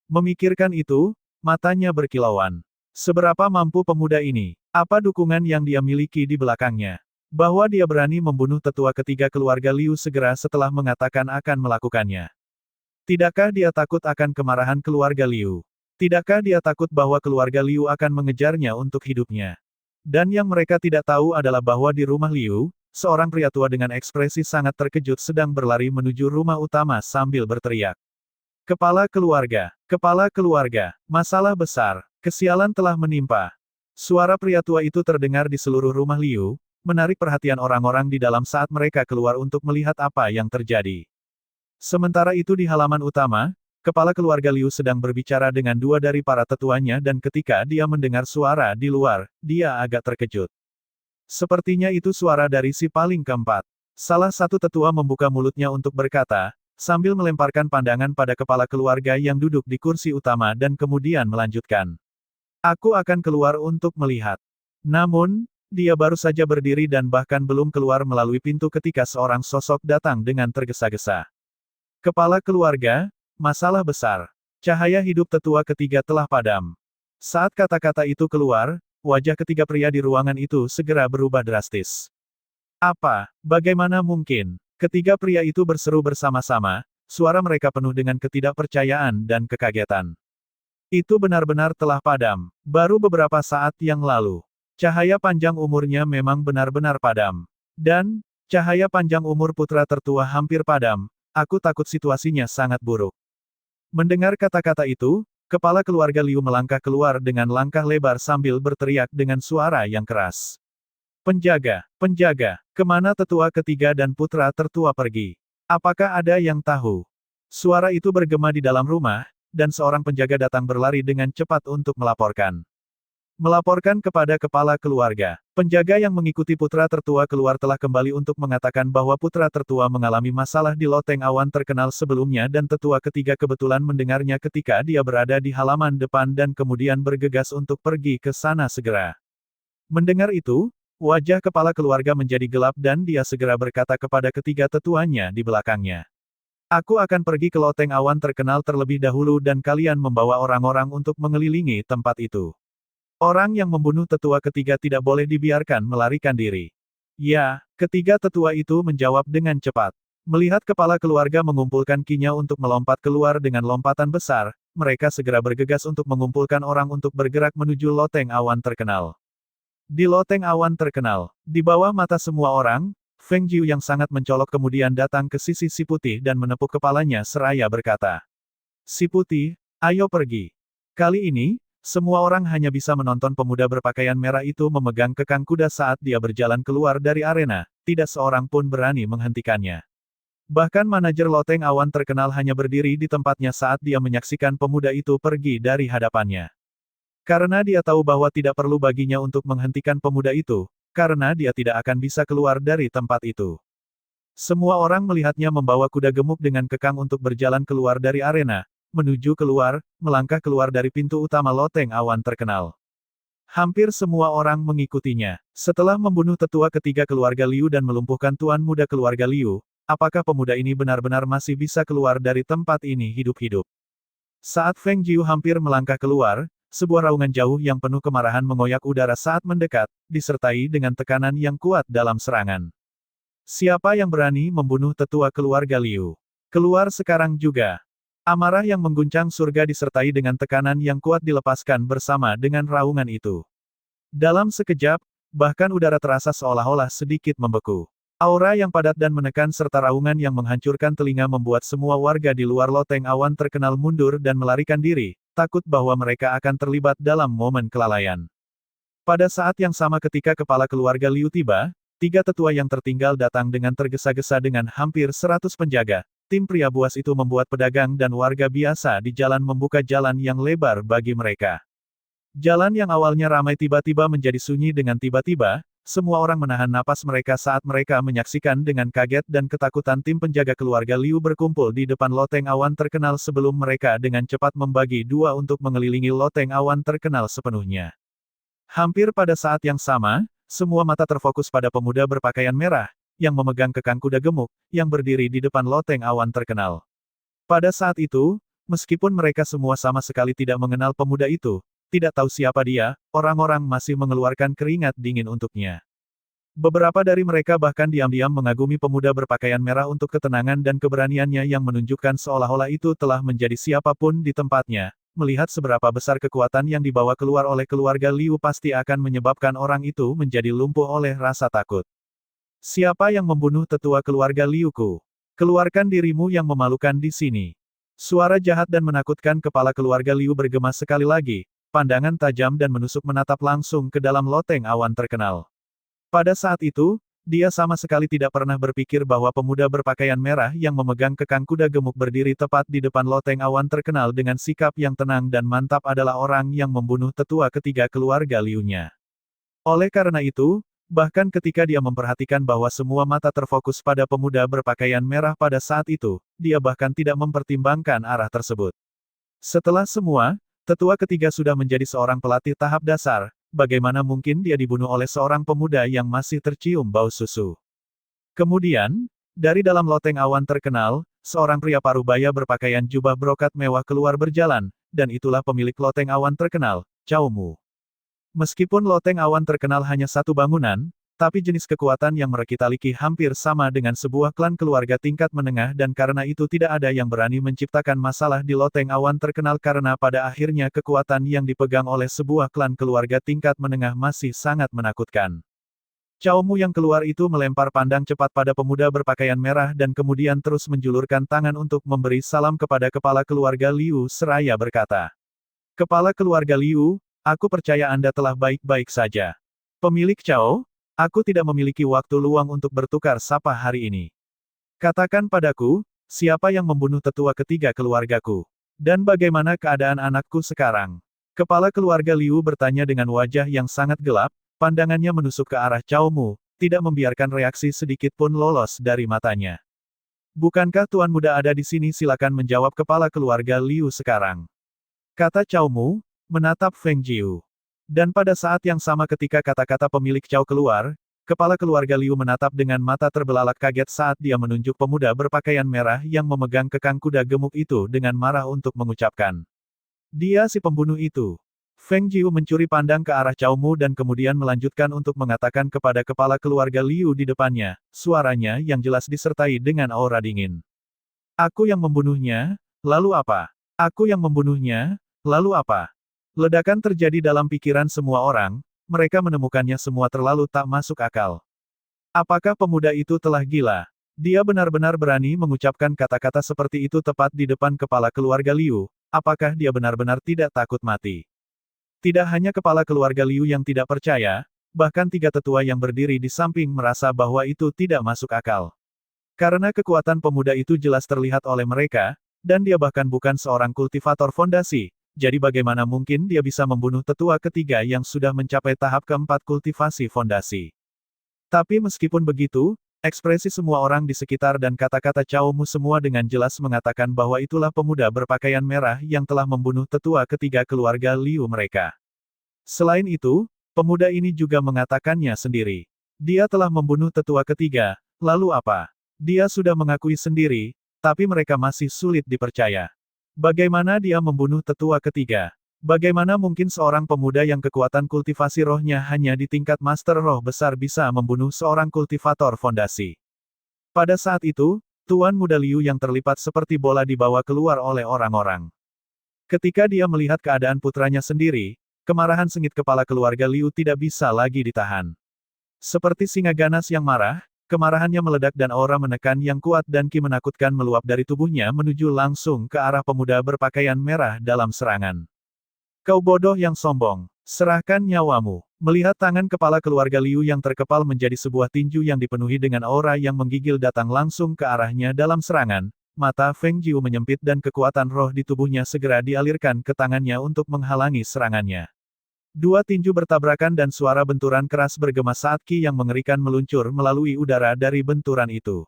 Memikirkan itu, matanya berkilauan. Seberapa mampu pemuda ini? Apa dukungan yang dia miliki di belakangnya? Bahwa dia berani membunuh tetua ketiga keluarga Liu segera setelah mengatakan akan melakukannya. Tidakkah dia takut akan kemarahan keluarga Liu? Tidakkah dia takut bahwa keluarga Liu akan mengejarnya untuk hidupnya? Dan yang mereka tidak tahu adalah bahwa di rumah Liu, seorang pria tua dengan ekspresi sangat terkejut sedang berlari menuju rumah utama sambil berteriak. Kepala keluarga, masalah besar. Kesialan telah menimpa. Suara pria tua itu terdengar di seluruh rumah Liu, menarik perhatian orang-orang di dalam saat mereka keluar untuk melihat apa yang terjadi. Sementara itu di halaman utama, kepala keluarga Liu sedang berbicara dengan dua dari para tetuanya dan ketika dia mendengar suara di luar, dia agak terkejut. Sepertinya itu suara dari si paling keempat. Salah satu tetua membuka mulutnya untuk berkata, sambil melemparkan pandangan pada kepala keluarga yang duduk di kursi utama dan kemudian melanjutkan. Aku akan keluar untuk melihat. Namun, dia baru saja berdiri dan bahkan belum keluar melalui pintu ketika seorang sosok datang dengan tergesa-gesa. Kepala keluarga, masalah besar. Cahaya hidup tetua ketiga telah padam. Saat kata-kata itu keluar, wajah ketiga pria di ruangan itu segera berubah drastis. Apa? Bagaimana mungkin? Ketiga pria itu berseru bersama-sama, suara mereka penuh dengan ketidakpercayaan dan kekagetan. Itu benar-benar telah padam. Baru beberapa saat yang lalu. Cahaya panjang umurnya memang benar-benar padam. Dan, cahaya panjang umur putra tertua hampir padam, Aku takut situasinya sangat buruk. Mendengar kata-kata itu, kepala keluarga Liu melangkah keluar dengan langkah lebar sambil berteriak dengan suara yang keras. Penjaga, penjaga, kemana tetua ketiga dan putra tertua pergi? Apakah ada yang tahu? Suara itu bergema di dalam rumah, dan seorang penjaga datang berlari dengan cepat untuk melaporkan. Melaporkan kepada kepala keluarga. Penjaga yang mengikuti putra tertua keluar telah kembali untuk mengatakan bahwa putra tertua mengalami masalah di loteng awan terkenal sebelumnya dan tetua ketiga kebetulan mendengarnya ketika dia berada di halaman depan dan kemudian bergegas untuk pergi ke sana segera. Mendengar itu, wajah kepala keluarga menjadi gelap dan dia segera berkata kepada ketiga tetuanya di belakangnya. Aku akan pergi ke loteng awan terkenal terlebih dahulu dan kalian membawa orang-orang untuk mengelilingi tempat itu. Orang yang membunuh tetua ketiga tidak boleh dibiarkan melarikan diri. Ya, ketiga tetua itu menjawab dengan cepat. Melihat kepala keluarga mengumpulkan kinya untuk melompat keluar dengan lompatan besar, mereka segera bergegas untuk mengumpulkan orang untuk bergerak menuju loteng awan terkenal. Di loteng awan terkenal, di bawah mata semua orang, Feng Jiu yang sangat mencolok kemudian datang ke sisi si putih dan menepuk kepalanya seraya berkata. Si putih, ayo pergi. Kali ini, semua orang hanya bisa menonton pemuda berpakaian merah itu memegang kekang kuda saat dia berjalan keluar dari arena, tidak seorang pun berani menghentikannya. Bahkan manajer loteng awan terkenal hanya berdiri di tempatnya saat dia menyaksikan pemuda itu pergi dari hadapannya. Karena dia tahu bahwa tidak perlu baginya untuk menghentikan pemuda itu, karena dia tidak akan bisa keluar dari tempat itu. Semua orang melihatnya membawa kuda gemuk dengan kekang untuk berjalan keluar dari arena, menuju keluar, melangkah keluar dari pintu utama loteng awan terkenal. Hampir semua orang mengikutinya. Setelah membunuh tetua ketiga keluarga Liu dan melumpuhkan tuan muda keluarga Liu, apakah pemuda ini benar-benar masih bisa keluar dari tempat ini hidup-hidup? Saat Feng Jiu hampir melangkah keluar, sebuah raungan jauh yang penuh kemarahan mengoyak udara saat mendekat, disertai dengan tekanan yang kuat dalam serangan. Siapa yang berani membunuh tetua keluarga Liu? Keluar sekarang juga. Amarah yang mengguncang surga disertai dengan tekanan yang kuat dilepaskan bersama dengan raungan itu. Dalam sekejap, bahkan udara terasa seolah-olah sedikit membeku. Aura yang padat dan menekan serta raungan yang menghancurkan telinga membuat semua warga di luar loteng awan terkenal mundur dan melarikan diri, takut bahwa mereka akan terlibat dalam momen kelalaian. Pada saat yang sama ketika kepala keluarga Liu tiba, tiga tetua yang tertinggal datang dengan tergesa-gesa dengan hampir 100 penjaga. Tim pria buas itu membuat pedagang dan warga biasa di jalan membuka jalan yang lebar bagi mereka. Jalan yang awalnya ramai tiba-tiba menjadi sunyi dengan tiba-tiba, semua orang menahan napas mereka saat mereka menyaksikan dengan kaget dan ketakutan tim penjaga keluarga Liu berkumpul di depan loteng awan terkenal sebelum mereka dengan cepat membagi dua untuk mengelilingi loteng awan terkenal sepenuhnya. Hampir pada saat yang sama, semua mata terfokus pada pemuda berpakaian merah, yang memegang kekang kuda gemuk, yang berdiri di depan loteng awan terkenal. Pada saat itu, meskipun mereka semua sama sekali tidak mengenal pemuda itu, tidak tahu siapa dia, orang-orang masih mengeluarkan keringat dingin untuknya. Beberapa dari mereka bahkan diam-diam mengagumi pemuda berpakaian merah untuk ketenangan dan keberaniannya yang menunjukkan seolah-olah itu telah menjadi siapapun di tempatnya. Melihat seberapa besar kekuatan yang dibawa keluar oleh keluarga Liu pasti akan menyebabkan orang itu menjadi lumpuh oleh rasa takut. Siapa yang membunuh tetua keluarga Liuku? Keluarkan dirimu yang memalukan di sini. Suara jahat dan menakutkan kepala keluarga Liu bergema sekali lagi, pandangan tajam dan menusuk menatap langsung ke dalam loteng awan terkenal. Pada saat itu, dia sama sekali tidak pernah berpikir bahwa pemuda berpakaian merah yang memegang kekang kuda gemuk berdiri tepat di depan loteng awan terkenal dengan sikap yang tenang dan mantap adalah orang yang membunuh tetua ketiga keluarga Liu-nya. Oleh karena itu, bahkan ketika dia memperhatikan bahwa semua mata terfokus pada pemuda berpakaian merah pada saat itu, dia bahkan tidak mempertimbangkan arah tersebut. Setelah semua, tetua ketiga sudah menjadi seorang pelatih tahap dasar, bagaimana mungkin dia dibunuh oleh seorang pemuda yang masih tercium bau susu. Kemudian, dari dalam loteng awan terkenal, seorang pria parubaya berpakaian jubah brokat mewah keluar berjalan, dan itulah pemilik loteng awan terkenal, Cao Mu. Meskipun loteng awan terkenal hanya satu bangunan, tapi jenis kekuatan yang merekita Liki hampir sama dengan sebuah klan keluarga tingkat menengah dan karena itu tidak ada yang berani menciptakan masalah di loteng awan terkenal karena pada akhirnya kekuatan yang dipegang oleh sebuah klan keluarga tingkat menengah masih sangat menakutkan. Cao Mu yang keluar itu melempar pandang cepat pada pemuda berpakaian merah dan kemudian terus menjulurkan tangan untuk memberi salam kepada kepala keluarga Liu seraya berkata. Kepala keluarga Liu, aku percaya Anda telah baik-baik saja. Pemilik Cao, aku tidak memiliki waktu luang untuk bertukar sapa hari ini. Katakan padaku, siapa yang membunuh tetua ketiga keluargaku? Dan bagaimana keadaan anakku sekarang? Kepala keluarga Liu bertanya dengan wajah yang sangat gelap, pandangannya menusuk ke arah Cao Mu, tidak membiarkan reaksi sedikit pun lolos dari matanya. Bukankah Tuan Muda ada di sini? Silakan menjawab kepala keluarga Liu sekarang. Kata Cao Mu, menatap Feng Jiu. Dan pada saat yang sama ketika kata-kata pemilik Cao keluar, kepala keluarga Liu menatap dengan mata terbelalak kaget saat dia menunjuk pemuda berpakaian merah yang memegang kekang kuda gemuk itu dengan marah untuk mengucapkan. Dia si pembunuh itu. Feng Jiu mencuri pandang ke arah Cao Mu dan kemudian melanjutkan untuk mengatakan kepada kepala keluarga Liu di depannya, suaranya yang jelas disertai dengan aura dingin. Aku yang membunuhnya, lalu apa? Aku yang membunuhnya, lalu apa? Ledakan terjadi dalam pikiran semua orang, mereka menemukannya semua terlalu tak masuk akal. Apakah pemuda itu telah gila? Dia benar-benar berani mengucapkan kata-kata seperti itu tepat di depan kepala keluarga Liu, apakah dia benar-benar tidak takut mati? Tidak hanya kepala keluarga Liu yang tidak percaya, bahkan tiga tetua yang berdiri di samping merasa bahwa itu tidak masuk akal. Karena kekuatan pemuda itu jelas terlihat oleh mereka, dan dia bahkan bukan seorang kultivator fondasi, jadi bagaimana mungkin dia bisa membunuh tetua ketiga yang sudah mencapai tahap keempat kultivasi fondasi. Tapi meskipun begitu, ekspresi semua orang di sekitar dan kata-kata Cao Mu semua dengan jelas mengatakan bahwa itulah pemuda berpakaian merah yang telah membunuh tetua ketiga keluarga Liu mereka. Selain itu, pemuda ini juga mengatakannya sendiri. Dia telah membunuh tetua ketiga, lalu apa? Dia sudah mengakui sendiri, tapi mereka masih sulit dipercaya. Bagaimana dia membunuh tetua ketiga? Bagaimana mungkin seorang pemuda yang kekuatan kultivasi rohnya hanya di tingkat master roh besar bisa membunuh seorang kultivator fondasi? Pada saat itu, Tuan Muda Liu yang terlipat seperti bola dibawa keluar oleh orang-orang. Ketika dia melihat keadaan putranya sendiri, kemarahan sengit kepala keluarga Liu tidak bisa lagi ditahan. Seperti singa ganas yang marah, kemarahannya meledak dan aura menekan yang kuat dan ki menakutkan meluap dari tubuhnya menuju langsung ke arah pemuda berpakaian merah dalam serangan. Kau bodoh yang sombong, serahkan nyawamu. Melihat tangan kepala keluarga Liu yang terkepal menjadi sebuah tinju yang dipenuhi dengan aura yang menggigil datang langsung ke arahnya dalam serangan, mata Feng Jiu menyempit dan kekuatan roh di tubuhnya segera dialirkan ke tangannya untuk menghalangi serangannya. Dua tinju bertabrakan dan suara benturan keras bergema saat ki yang mengerikan meluncur melalui udara dari benturan itu.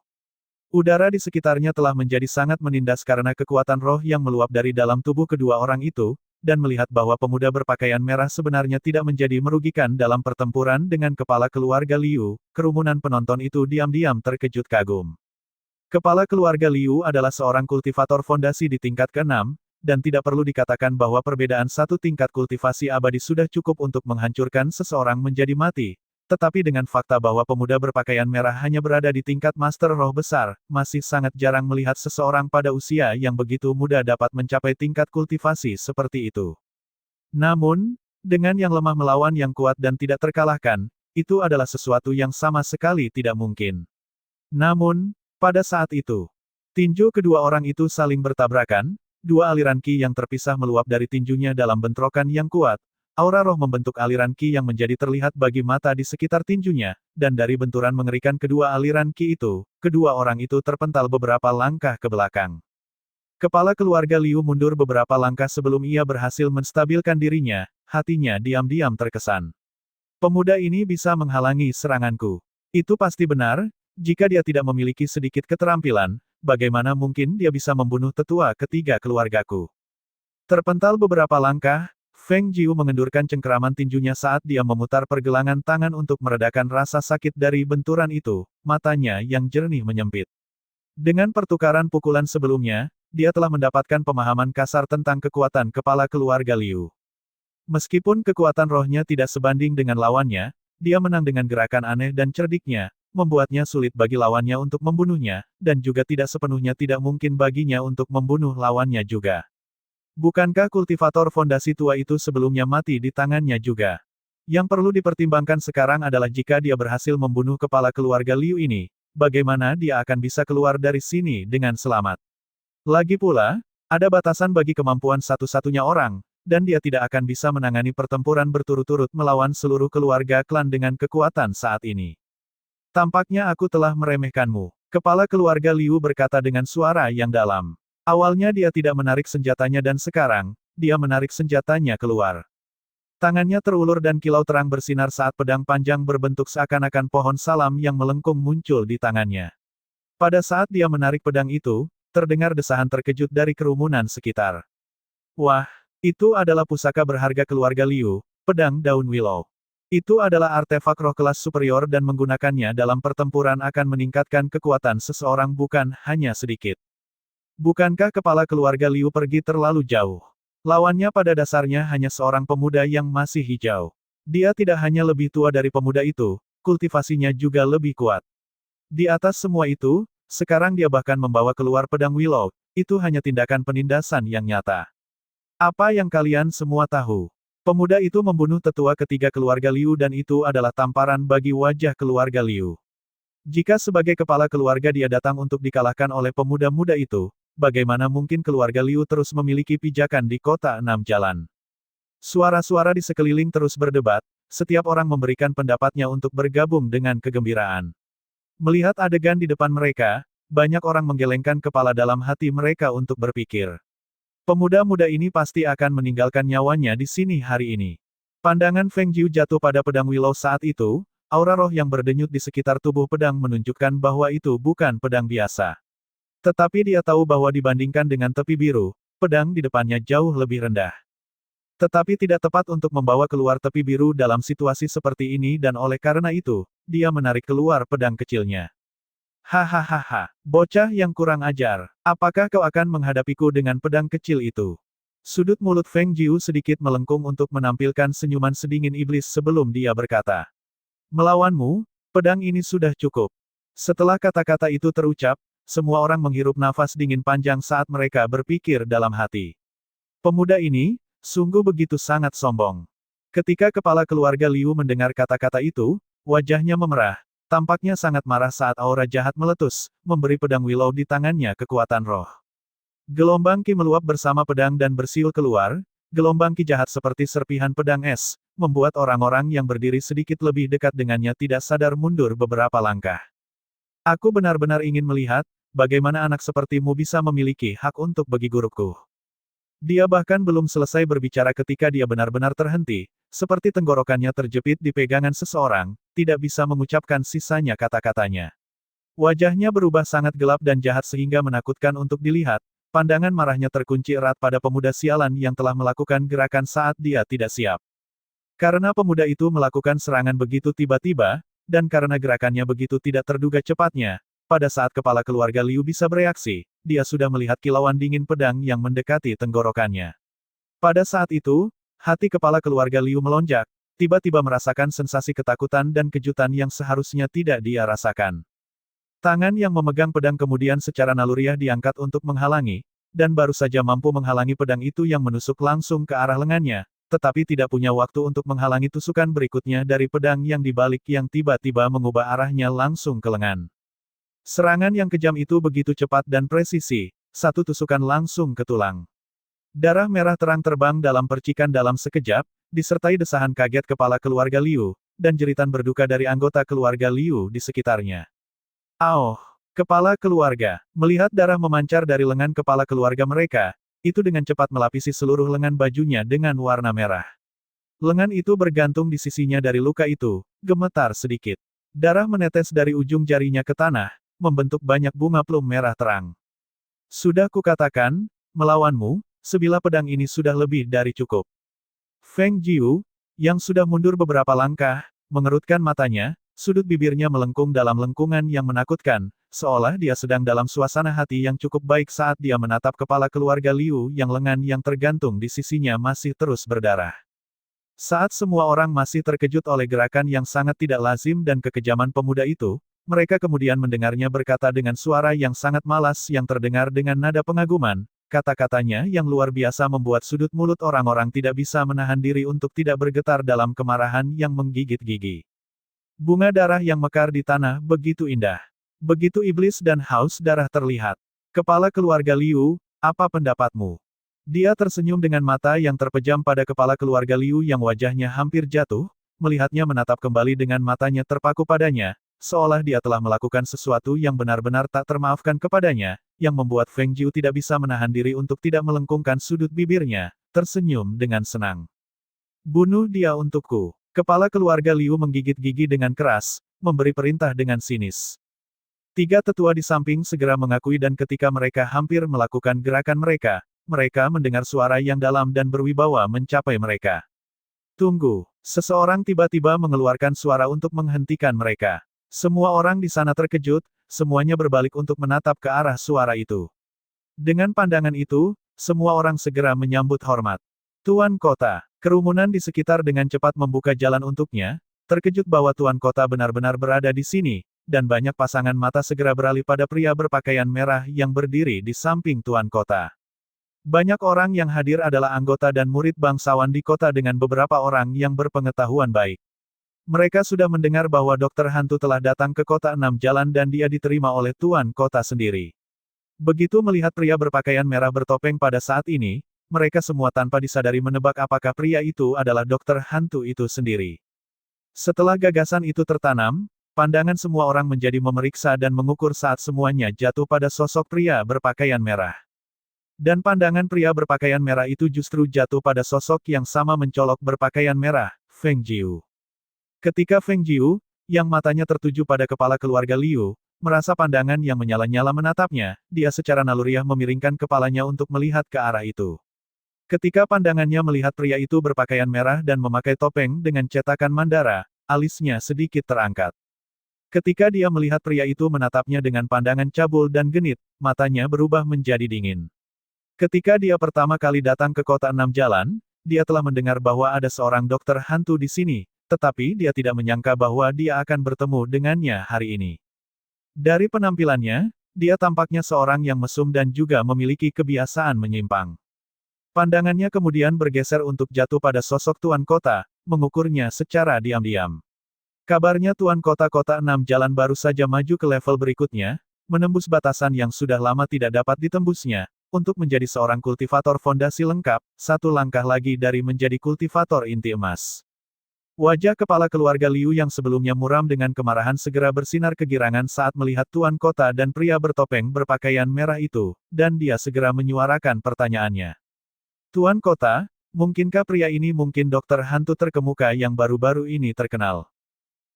Udara di sekitarnya telah menjadi sangat menindas karena kekuatan roh yang meluap dari dalam tubuh kedua orang itu, dan melihat bahwa pemuda berpakaian merah sebenarnya tidak menjadi merugikan dalam pertempuran dengan kepala keluarga Liu, kerumunan penonton itu diam-diam terkejut kagum. Kepala keluarga Liu adalah seorang kultivator fondasi di tingkat ke-6, dan tidak perlu dikatakan bahwa perbedaan satu tingkat kultivasi abadi sudah cukup untuk menghancurkan seseorang menjadi mati. Tetapi dengan fakta bahwa pemuda berpakaian merah hanya berada di tingkat master roh besar, masih sangat jarang melihat seseorang pada usia yang begitu muda dapat mencapai tingkat kultivasi seperti itu. Namun, dengan yang lemah melawan yang kuat dan tidak terkalahkan, itu adalah sesuatu yang sama sekali tidak mungkin. Namun, pada saat itu, tinju kedua orang itu saling bertabrakan, dua aliran ki yang terpisah meluap dari tinjunya dalam bentrokan yang kuat. Aura roh membentuk aliran ki yang menjadi terlihat bagi mata di sekitar tinjunya, dan dari benturan mengerikan kedua aliran ki itu, kedua orang itu terpental beberapa langkah ke belakang. Kepala keluarga Liu mundur beberapa langkah sebelum ia berhasil menstabilkan dirinya, hatinya diam-diam terkesan. Pemuda ini bisa menghalangi seranganku. Itu pasti benar, jika dia tidak memiliki sedikit keterampilan, bagaimana mungkin dia bisa membunuh tetua ketiga keluargaku? Terpental beberapa langkah, Feng Jiu mengendurkan cengkeraman tinjunya saat dia memutar pergelangan tangan untuk meredakan rasa sakit dari benturan itu, matanya yang jernih menyempit. Dengan pertukaran pukulan sebelumnya, dia telah mendapatkan pemahaman kasar tentang kekuatan kepala keluarga Liu. Meskipun kekuatan rohnya tidak sebanding dengan lawannya, dia menang dengan gerakan aneh dan cerdiknya, membuatnya sulit bagi lawannya untuk membunuhnya, dan juga tidak sepenuhnya tidak mungkin baginya untuk membunuh lawannya juga. Bukankah kultivator fondasi tua itu sebelumnya mati di tangannya juga? Yang perlu dipertimbangkan sekarang adalah jika dia berhasil membunuh kepala keluarga Liu ini, bagaimana dia akan bisa keluar dari sini dengan selamat. Lagi pula, ada batasan bagi kemampuan satu-satunya orang, dan dia tidak akan bisa menangani pertempuran berturut-turut melawan seluruh keluarga klan dengan kekuatan saat ini. Tampaknya aku telah meremehkanmu. Kepala keluarga Liu berkata dengan suara yang dalam. Awalnya dia tidak menarik senjatanya dan sekarang, dia menarik senjatanya keluar. Tangannya terulur dan kilau terang bersinar saat pedang panjang berbentuk seakan-akan pohon salam yang melengkung muncul di tangannya. Pada saat dia menarik pedang itu, terdengar desahan terkejut dari kerumunan sekitar. Wah, itu adalah pusaka berharga keluarga Liu, pedang daun willow. Itu adalah artefak roh kelas superior dan menggunakannya dalam pertempuran akan meningkatkan kekuatan seseorang bukan hanya sedikit. Bukankah kepala keluarga Liu pergi terlalu jauh? Lawannya pada dasarnya hanya seorang pemuda yang masih hijau. Dia tidak hanya lebih tua dari pemuda itu, kultivasinya juga lebih kuat. Di atas semua itu, sekarang dia bahkan membawa keluar pedang willow, itu hanya tindakan penindasan yang nyata. Apa yang kalian semua tahu? Pemuda itu membunuh tetua ketiga keluarga Liu dan itu adalah tamparan bagi wajah keluarga Liu. Jika sebagai kepala keluarga dia datang untuk dikalahkan oleh pemuda-muda itu, bagaimana mungkin keluarga Liu terus memiliki pijakan di kota enam jalan? Suara-suara di sekeliling terus berdebat, setiap orang memberikan pendapatnya untuk bergabung dengan kegembiraan. Melihat adegan di depan mereka, banyak orang menggelengkan kepala dalam hati mereka untuk berpikir. Pemuda-muda ini pasti akan meninggalkan nyawanya di sini hari ini. Pandangan Feng Jiu jatuh pada pedang willow saat itu, aura roh yang berdenyut di sekitar tubuh pedang menunjukkan bahwa itu bukan pedang biasa. Tetapi dia tahu bahwa dibandingkan dengan tepi biru, pedang di depannya jauh lebih rendah. Tetapi tidak tepat untuk membawa keluar tepi biru dalam situasi seperti ini dan oleh karena itu, dia menarik keluar pedang kecilnya. Hahaha, bocah yang kurang ajar, apakah kau akan menghadapiku dengan pedang kecil itu? Sudut mulut Feng Jiu sedikit melengkung untuk menampilkan senyuman sedingin iblis sebelum dia berkata. Melawanmu, pedang ini sudah cukup. Setelah kata-kata itu terucap, semua orang menghirup nafas dingin panjang saat mereka berpikir dalam hati. Pemuda ini, sungguh begitu sangat sombong. Ketika kepala keluarga Liu mendengar kata-kata itu, wajahnya memerah, tampaknya sangat marah saat aura jahat meletus, memberi pedang willow di tangannya kekuatan roh. Gelombang ki meluap bersama pedang dan bersiul keluar, gelombang ki jahat seperti serpihan pedang es, membuat orang-orang yang berdiri sedikit lebih dekat dengannya tidak sadar mundur beberapa langkah. Aku benar-benar ingin melihat, bagaimana anak sepertimu bisa memiliki hak untuk bagi guruku. Dia bahkan belum selesai berbicara ketika dia benar-benar terhenti, seperti tenggorokannya terjepit di pegangan seseorang, tidak bisa mengucapkan sisanya kata-katanya. Wajahnya berubah sangat gelap dan jahat sehingga menakutkan untuk dilihat, pandangan marahnya terkunci erat pada pemuda sialan yang telah melakukan gerakan saat dia tidak siap. Karena pemuda itu melakukan serangan begitu tiba-tiba, dan karena gerakannya begitu tidak terduga cepatnya, pada saat kepala keluarga Liu bisa bereaksi, dia sudah melihat kilauan dingin pedang yang mendekati tenggorokannya. Pada saat itu, hati kepala keluarga Liu melonjak, tiba-tiba merasakan sensasi ketakutan dan kejutan yang seharusnya tidak dia rasakan. Tangan yang memegang pedang kemudian secara naluriah diangkat untuk menghalangi, dan baru saja mampu menghalangi pedang itu yang menusuk langsung ke arah lengannya, tetapi tidak punya waktu untuk menghalangi tusukan berikutnya dari pedang yang dibalik yang tiba-tiba mengubah arahnya langsung ke lengan. Serangan yang kejam itu begitu cepat dan presisi, satu tusukan langsung ke tulang. Darah merah terang terbang dalam percikan dalam sekejap, disertai desahan kaget kepala keluarga Liu, dan jeritan berduka dari anggota keluarga Liu di sekitarnya. Aoh, kepala keluarga, melihat darah memancar dari lengan kepala keluarga mereka, itu dengan cepat melapisi seluruh lengan bajunya dengan warna merah. Lengan itu bergantung di sisinya dari luka itu, gemetar sedikit. Darah menetes dari ujung jarinya ke tanah, membentuk banyak bunga plum merah terang. Sudah kukatakan, melawanmu, sebilah pedang ini sudah lebih dari cukup. Feng Jiu, yang sudah mundur beberapa langkah, mengerutkan matanya, sudut bibirnya melengkung dalam lengkungan yang menakutkan, seolah dia sedang dalam suasana hati yang cukup baik saat dia menatap kepala keluarga Liu yang lengan yang tergantung di sisinya masih terus berdarah. Saat semua orang masih terkejut oleh gerakan yang sangat tidak lazim dan kekejaman pemuda itu, mereka kemudian mendengarnya berkata dengan suara yang sangat malas yang terdengar dengan nada pengaguman, Kata-katanya yang luar biasa membuat sudut mulut orang-orang tidak bisa menahan diri untuk tidak bergetar dalam kemarahan yang menggigit gigi. Bunga darah yang mekar di tanah begitu indah. Begitu iblis dan haus darah terlihat. Kepala keluarga Liu, apa pendapatmu? Dia tersenyum dengan mata yang terpejam pada kepala keluarga Liu yang wajahnya hampir jatuh, melihatnya menatap kembali dengan matanya terpaku padanya, seolah dia telah melakukan sesuatu yang benar-benar tak termaafkan kepadanya, yang membuat Feng Jiu tidak bisa menahan diri untuk tidak melengkungkan sudut bibirnya, tersenyum dengan senang. Bunuh dia untukku. Kepala keluarga Liu menggigit gigi dengan keras, memberi perintah dengan sinis. Tiga tetua di samping segera mengakui dan ketika mereka hampir melakukan gerakan mereka, mereka mendengar suara yang dalam dan berwibawa mencapai mereka. Tunggu, seseorang tiba-tiba mengeluarkan suara untuk menghentikan mereka. Semua orang di sana terkejut, semuanya berbalik untuk menatap ke arah suara itu. Dengan pandangan itu, semua orang segera menyambut hormat. Tuan Kota, kerumunan di sekitar dengan cepat membuka jalan untuknya, terkejut bahwa Tuan Kota benar-benar berada di sini, dan banyak pasangan mata segera beralih pada pria berpakaian merah yang berdiri di samping Tuan Kota. Banyak orang yang hadir adalah anggota dan murid bangsawan di kota dengan beberapa orang yang berpengetahuan baik. Mereka sudah mendengar bahwa Dokter Hantu telah datang ke kota Enam Jalan dan dia diterima oleh Tuan Kota sendiri. Begitu melihat pria berpakaian merah bertopeng pada saat ini, mereka semua tanpa disadari menebak apakah pria itu adalah Dokter Hantu itu sendiri. Setelah gagasan itu tertanam, pandangan semua orang menjadi memeriksa dan mengukur saat semuanya jatuh pada sosok pria berpakaian merah. Dan pandangan pria berpakaian merah itu justru jatuh pada sosok yang sama mencolok berpakaian merah, Feng Jiu. Ketika Feng Jiu, yang matanya tertuju pada kepala keluarga Liu, merasa pandangan yang menyala-nyala menatapnya, dia secara naluriah memiringkan kepalanya untuk melihat ke arah itu. Ketika pandangannya melihat pria itu berpakaian merah dan memakai topeng dengan cetakan mandara, alisnya sedikit terangkat. Ketika dia melihat pria itu menatapnya dengan pandangan cabul dan genit, matanya berubah menjadi dingin. Ketika dia pertama kali datang ke kota Enam Jalan, dia telah mendengar bahwa ada seorang dokter hantu di sini, tetapi dia tidak menyangka bahwa dia akan bertemu dengannya hari ini. Dari penampilannya, dia tampaknya seorang yang mesum dan juga memiliki kebiasaan menyimpang. Pandangannya kemudian bergeser untuk jatuh pada sosok Tuan Kota, mengukurnya secara diam-diam. Kabarnya Tuan Kota Enam Jalan baru saja maju ke level berikutnya, menembus batasan yang sudah lama tidak dapat ditembusnya, untuk menjadi seorang kultivator fondasi lengkap, satu langkah lagi dari menjadi kultivator inti emas. Wajah kepala keluarga Liu yang sebelumnya muram dengan kemarahan segera bersinar kegirangan saat melihat Tuan Kota dan pria bertopeng berpakaian merah itu, dan dia segera menyuarakan pertanyaannya. Tuan Kota, mungkinkah pria ini mungkin dokter hantu terkemuka yang baru-baru ini terkenal?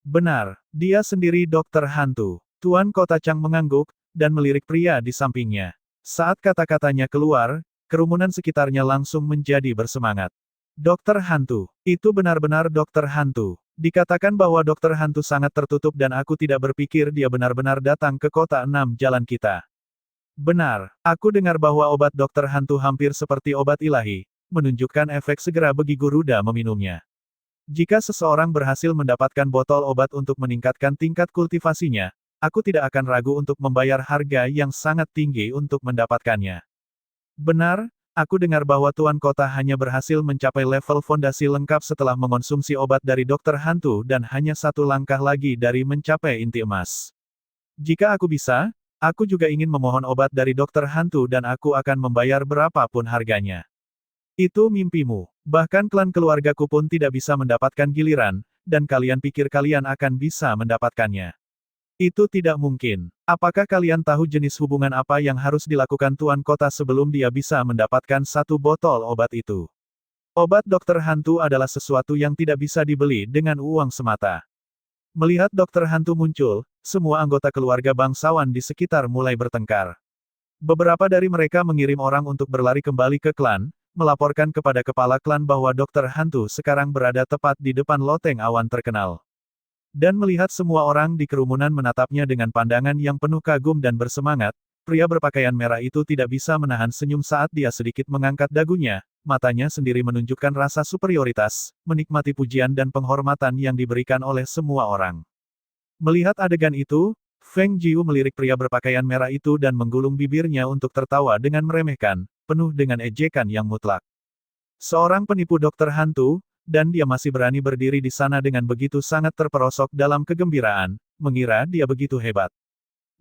Benar, dia sendiri dokter hantu. Tuan Kota Chang mengangguk, dan melirik pria di sampingnya. Saat kata-katanya keluar, kerumunan sekitarnya langsung menjadi bersemangat. Dokter hantu, itu benar-benar dokter hantu. Dikatakan bahwa dokter hantu sangat tertutup dan aku tidak berpikir dia benar-benar datang ke kota Enam Jalan kita. Benar, aku dengar bahwa obat dokter hantu hampir seperti obat ilahi, menunjukkan efek segera begitu Ruda meminumnya. Jika seseorang berhasil mendapatkan botol obat untuk meningkatkan tingkat kultivasinya, aku tidak akan ragu untuk membayar harga yang sangat tinggi untuk mendapatkannya. Benar, aku dengar bahwa Tuan Kota hanya berhasil mencapai level fondasi lengkap setelah mengonsumsi obat dari dokter hantu dan hanya satu langkah lagi dari mencapai inti emas. Jika aku bisa, aku juga ingin memohon obat dari dokter hantu dan aku akan membayar berapapun harganya. Itu mimpimu. Bahkan klan keluargaku pun tidak bisa mendapatkan giliran, dan kalian pikir kalian akan bisa mendapatkannya. Itu tidak mungkin. Apakah kalian tahu jenis hubungan apa yang harus dilakukan Tuan Kota sebelum dia bisa mendapatkan satu botol obat itu? Obat dokter hantu adalah sesuatu yang tidak bisa dibeli dengan uang semata. Melihat dokter hantu muncul, semua anggota keluarga bangsawan di sekitar mulai bertengkar. Beberapa dari mereka mengirim orang untuk berlari kembali ke klan, melaporkan kepada kepala klan bahwa dokter hantu sekarang berada tepat di depan loteng awan terkenal. Dan melihat semua orang di kerumunan menatapnya dengan pandangan yang penuh kagum dan bersemangat, pria berpakaian merah itu tidak bisa menahan senyum saat dia sedikit mengangkat dagunya, matanya sendiri menunjukkan rasa superioritas, menikmati pujian dan penghormatan yang diberikan oleh semua orang. Melihat adegan itu, Feng Jiu melirik pria berpakaian merah itu dan menggulung bibirnya untuk tertawa dengan meremehkan, penuh dengan ejekan yang mutlak. Seorang penipu dokter hantu, dan dia masih berani berdiri di sana dengan begitu sangat terperosok dalam kegembiraan, mengira dia begitu hebat.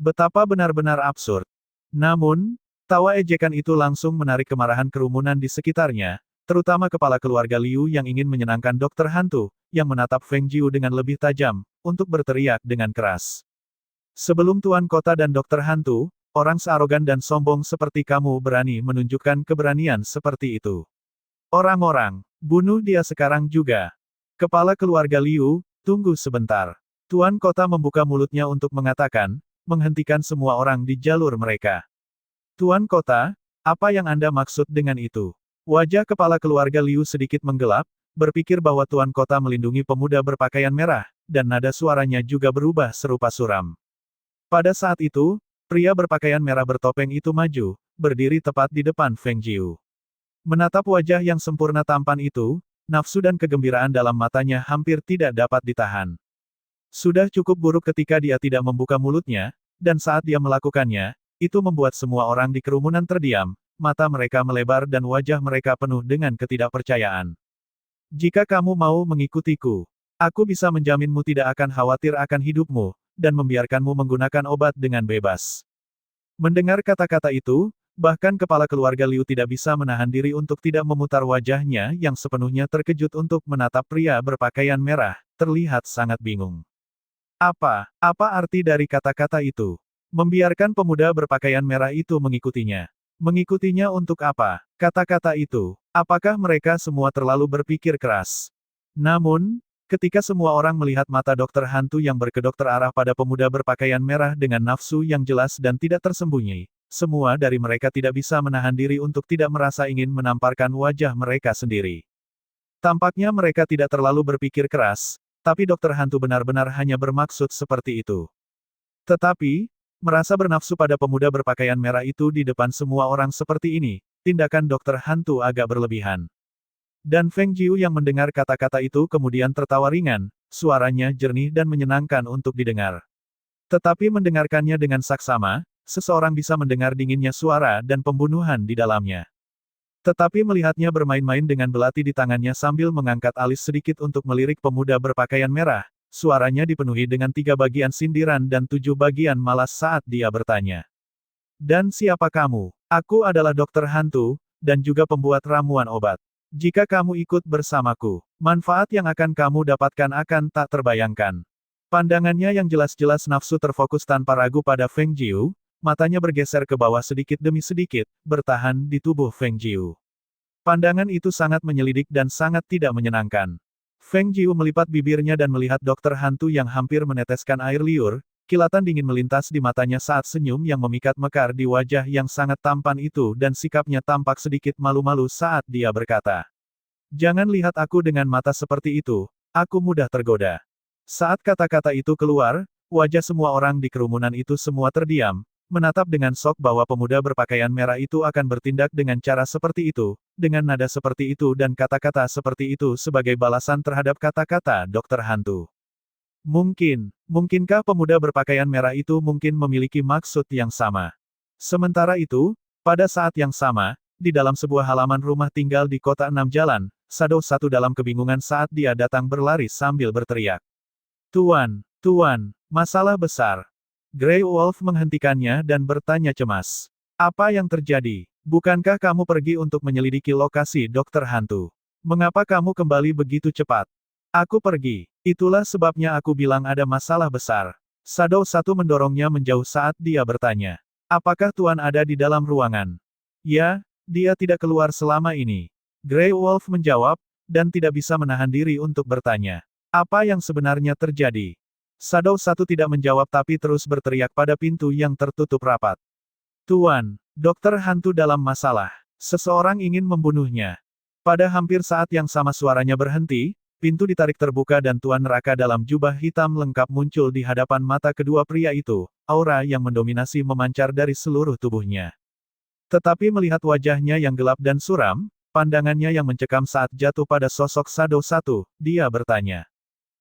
Betapa benar-benar absurd. Namun, tawa ejekan itu langsung menarik kemarahan kerumunan di sekitarnya, terutama kepala keluarga Liu yang ingin menyenangkan dokter hantu, yang menatap Feng Jiu dengan lebih tajam, untuk berteriak dengan keras. Sebelum Tuan Kota dan dokter hantu, orang searogan dan sombong seperti kamu berani menunjukkan keberanian seperti itu. Orang-orang, bunuh dia sekarang juga. Kepala keluarga Liu, tunggu sebentar. Tuan Kota membuka mulutnya untuk mengatakan, menghentikan semua orang di jalur mereka. Tuan Kota, apa yang Anda maksud dengan itu? Wajah kepala keluarga Liu sedikit menggelap, berpikir bahwa Tuan Kota melindungi pemuda berpakaian merah, dan nada suaranya juga berubah serupa suram. Pada saat itu, pria berpakaian merah bertopeng itu maju, berdiri tepat di depan Feng Jiu. Menatap wajah yang sempurna tampan itu, nafsu dan kegembiraan dalam matanya hampir tidak dapat ditahan. Sudah cukup buruk ketika dia tidak membuka mulutnya, dan saat dia melakukannya, itu membuat semua orang di kerumunan terdiam, mata mereka melebar dan wajah mereka penuh dengan ketidakpercayaan. Jika kamu mau mengikutiku, aku bisa menjaminmu tidak akan khawatir akan hidupmu, dan membiarkanmu menggunakan obat dengan bebas. Mendengar kata-kata itu, bahkan kepala keluarga Liu tidak bisa menahan diri untuk tidak memutar wajahnya yang sepenuhnya terkejut untuk menatap pria berpakaian merah, terlihat sangat bingung. Apa arti dari kata-kata itu? Membiarkan pemuda berpakaian merah itu mengikutinya. Mengikutinya untuk apa? Kata-kata itu, apakah mereka semua terlalu berpikir keras? Namun, ketika semua orang melihat mata dokter hantu yang berkedok terarah pada pemuda berpakaian merah dengan nafsu yang jelas dan tidak tersembunyi, semua dari mereka tidak bisa menahan diri untuk tidak merasa ingin menamparkan wajah mereka sendiri. Tampaknya mereka tidak terlalu berpikir keras, tapi dokter hantu benar-benar hanya bermaksud seperti itu. Tetapi, merasa bernafsu pada pemuda berpakaian merah itu di depan semua orang seperti ini, tindakan dokter hantu agak berlebihan. Dan Feng Jiu yang mendengar kata-kata itu kemudian tertawa ringan, suaranya jernih dan menyenangkan untuk didengar. Tetapi mendengarkannya dengan saksama, seseorang bisa mendengar dinginnya suara dan pembunuhan di dalamnya. Tetapi melihatnya bermain-main dengan belati di tangannya sambil mengangkat alis sedikit untuk melirik pemuda berpakaian merah, suaranya dipenuhi dengan 3 bagian sindiran dan 7 bagian malas saat dia bertanya. Dan siapa kamu? Aku adalah dokter hantu, dan juga pembuat ramuan obat. Jika kamu ikut bersamaku, manfaat yang akan kamu dapatkan akan tak terbayangkan. Pandangannya yang jelas-jelas nafsu terfokus tanpa ragu pada Feng Jiu, matanya bergeser ke bawah sedikit demi sedikit, bertahan di tubuh Feng Jiu. Pandangan itu sangat menyelidik dan sangat tidak menyenangkan. Feng Jiu melipat bibirnya dan melihat dokter hantu yang hampir meneteskan air liur, kilatan dingin melintas di matanya saat senyum yang memikat mekar di wajah yang sangat tampan itu dan sikapnya tampak sedikit malu-malu saat dia berkata. Jangan lihat aku dengan mata seperti itu, aku mudah tergoda. Saat kata-kata itu keluar, wajah semua orang di kerumunan itu semua terdiam, menatap dengan sok bahwa pemuda berpakaian merah itu akan bertindak dengan cara seperti itu, dengan nada seperti itu dan kata-kata seperti itu sebagai balasan terhadap kata-kata dokter hantu. Mungkinkah pemuda berpakaian merah itu mungkin memiliki maksud yang sama? Sementara itu, pada saat yang sama, di dalam sebuah halaman rumah tinggal di kota 6 jalan, Shadow satu dalam kebingungan saat dia datang berlari sambil berteriak. Tuan, masalah besar. Grey Wolf menghentikannya dan bertanya cemas. Apa yang terjadi? Bukankah kamu pergi untuk menyelidiki lokasi dokter hantu? Mengapa kamu kembali begitu cepat? Aku pergi. Itulah sebabnya aku bilang ada masalah besar. Shadow satu mendorongnya menjauh saat dia bertanya. Apakah Tuan ada di dalam ruangan? Ya, dia tidak keluar selama ini. Grey Wolf menjawab, dan tidak bisa menahan diri untuk bertanya. Apa yang sebenarnya terjadi? Shadow satu tidak menjawab tapi terus berteriak pada pintu yang tertutup rapat. Tuan, dokter hantu dalam masalah. Seseorang ingin membunuhnya. Pada hampir saat yang sama suaranya berhenti, pintu ditarik terbuka dan Tuan Neraka dalam jubah hitam lengkap muncul di hadapan mata kedua pria itu, aura yang mendominasi memancar dari seluruh tubuhnya. Tetapi melihat wajahnya yang gelap dan suram, pandangannya yang mencekam saat jatuh pada sosok Shadow satu, dia bertanya.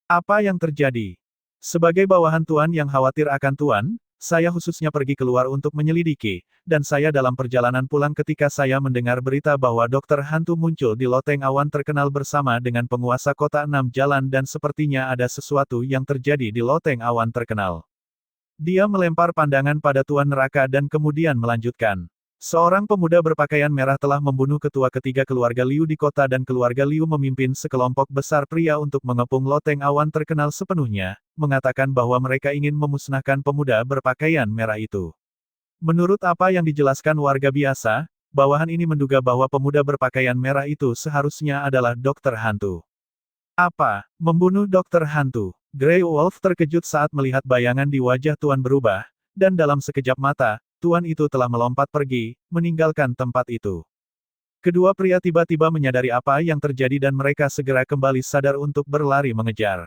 Apa yang terjadi? Sebagai bawahan Tuan yang khawatir akan Tuan, saya khususnya pergi keluar untuk menyelidiki, dan saya dalam perjalanan pulang ketika saya mendengar berita bahwa dokter hantu muncul di loteng awan terkenal bersama dengan penguasa kota 6 jalan dan sepertinya ada sesuatu yang terjadi di loteng awan terkenal. Dia melempar pandangan pada Tuan Neraka dan kemudian melanjutkan. Seorang pemuda berpakaian merah telah membunuh ketua ketiga keluarga Liu di kota dan keluarga Liu memimpin sekelompok besar pria untuk mengepung loteng awan terkenal sepenuhnya, mengatakan bahwa mereka ingin memusnahkan pemuda berpakaian merah itu. Menurut apa yang dijelaskan warga biasa, bawahan ini menduga bahwa pemuda berpakaian merah itu seharusnya adalah dokter hantu. Apa? Membunuh dokter hantu? Grey Wolf terkejut saat melihat bayangan di wajah Tuan berubah, dan dalam sekejap mata, Tuan itu telah melompat pergi, meninggalkan tempat itu. Kedua pria tiba-tiba menyadari apa yang terjadi dan mereka segera kembali sadar untuk berlari mengejar.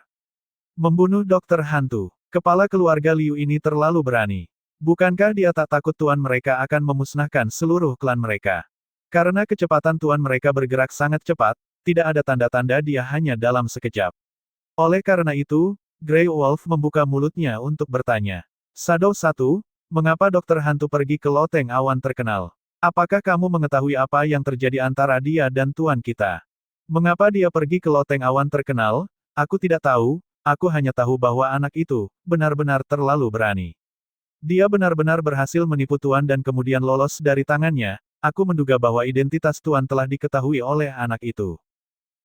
Membunuh dokter hantu. Kepala keluarga Liu ini terlalu berani. Bukankah dia tak takut Tuan mereka akan memusnahkan seluruh klan mereka? Karena kecepatan Tuan mereka bergerak sangat cepat, tidak ada tanda-tanda dia hanya dalam sekejap. Oleh karena itu, Grey Wolf membuka mulutnya untuk bertanya. Shadow 1, mengapa dokter hantu pergi ke loteng awan terkenal? Apakah kamu mengetahui apa yang terjadi antara dia dan tuan kita? Mengapa dia pergi ke loteng awan terkenal? Aku tidak tahu, aku hanya tahu bahwa anak itu benar-benar terlalu berani. Dia benar-benar berhasil menipu tuan dan kemudian lolos dari tangannya. Aku menduga bahwa identitas tuan telah diketahui oleh anak itu.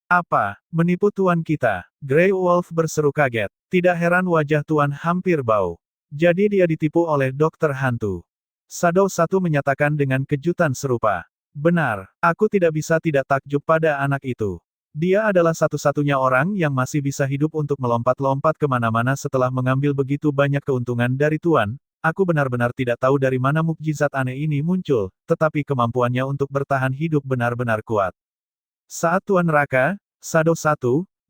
Apa? Menipu tuan kita? Grey Wolf berseru kaget. Tidak heran wajah tuan hampir bau. Jadi dia ditipu oleh dokter hantu. Shadow 1 menyatakan dengan kejutan serupa. Benar, aku tidak bisa tidak takjub pada anak itu. Dia adalah satu-satunya orang yang masih bisa hidup untuk melompat-lompat kemana-mana setelah mengambil begitu banyak keuntungan dari tuan. Aku benar-benar tidak tahu dari mana mukjizat aneh ini muncul, tetapi kemampuannya untuk bertahan hidup benar-benar kuat. Saat Tuan Neraka, Shadow 1,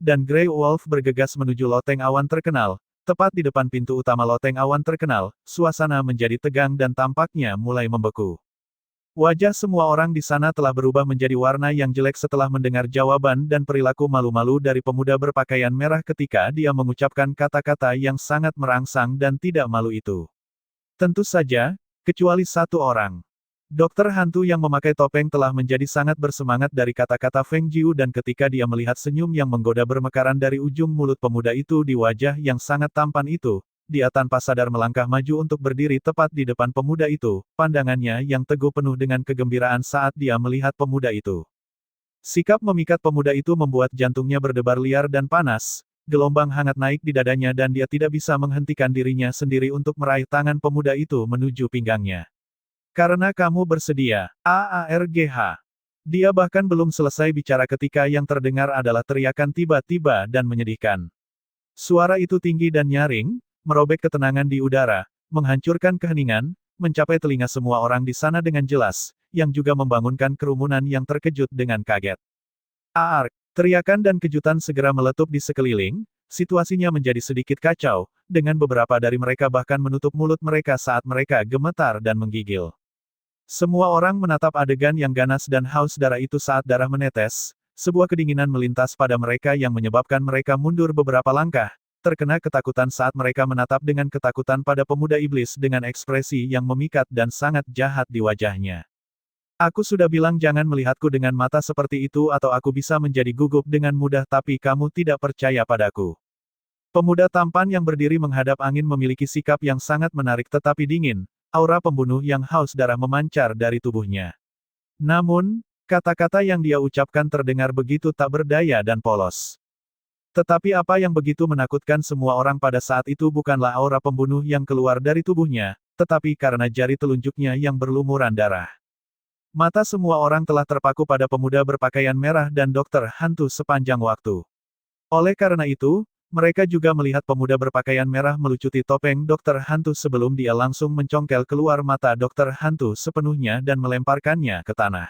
dan Grey Wolf bergegas menuju loteng awan terkenal, tepat di depan pintu utama loteng awan terkenal, suasana menjadi tegang dan tampaknya mulai membeku. Wajah semua orang di sana telah berubah menjadi warna yang jelek setelah mendengar jawaban dan perilaku malu-malu dari pemuda berpakaian merah ketika dia mengucapkan kata-kata yang sangat merangsang dan tidak malu itu. Tentu saja, kecuali satu orang. Dokter hantu yang memakai topeng telah menjadi sangat bersemangat dari kata-kata Feng Jiu dan ketika dia melihat senyum yang menggoda bermekaran dari ujung mulut pemuda itu di wajah yang sangat tampan itu, dia tanpa sadar melangkah maju untuk berdiri tepat di depan pemuda itu, pandangannya yang teguh penuh dengan kegembiraan saat dia melihat pemuda itu. Sikap memikat pemuda itu membuat jantungnya berdebar liar dan panas, gelombang hangat naik di dadanya dan dia tidak bisa menghentikan dirinya sendiri untuk meraih tangan pemuda itu menuju pinggangnya. Karena kamu bersedia, AARGH. Dia bahkan belum selesai bicara ketika yang terdengar adalah teriakan tiba-tiba dan menyedihkan. Suara itu tinggi dan nyaring, merobek ketenangan di udara, menghancurkan keheningan, mencapai telinga semua orang di sana dengan jelas, yang juga membangunkan kerumunan yang terkejut dengan kaget. Aark! Teriakan dan kejutan segera meletup di sekeliling, situasinya menjadi sedikit kacau, dengan beberapa dari mereka bahkan menutup mulut mereka saat mereka gemetar dan menggigil. Semua orang menatap adegan yang ganas dan haus darah itu saat darah menetes, sebuah kedinginan melintas pada mereka yang menyebabkan mereka mundur beberapa langkah, terkena ketakutan saat mereka menatap dengan ketakutan pada pemuda iblis dengan ekspresi yang memikat dan sangat jahat di wajahnya. Aku sudah bilang jangan melihatku dengan mata seperti itu atau aku bisa menjadi gugup dengan mudah tapi kamu tidak percaya padaku. Pemuda tampan yang berdiri menghadap angin memiliki sikap yang sangat menarik tetapi dingin. Aura pembunuh yang haus darah memancar dari tubuhnya. Namun, kata-kata yang dia ucapkan terdengar begitu tak berdaya dan polos. Tetapi apa yang begitu menakutkan semua orang pada saat itu bukanlah aura pembunuh yang keluar dari tubuhnya, tetapi karena jari telunjuknya yang berlumuran darah. Mata semua orang telah terpaku pada pemuda berpakaian merah dan dokter hantu sepanjang waktu. Oleh karena itu, mereka juga melihat pemuda berpakaian merah melucuti topeng dokter hantu sebelum dia langsung mencongkel keluar mata dokter hantu sepenuhnya dan melemparkannya ke tanah.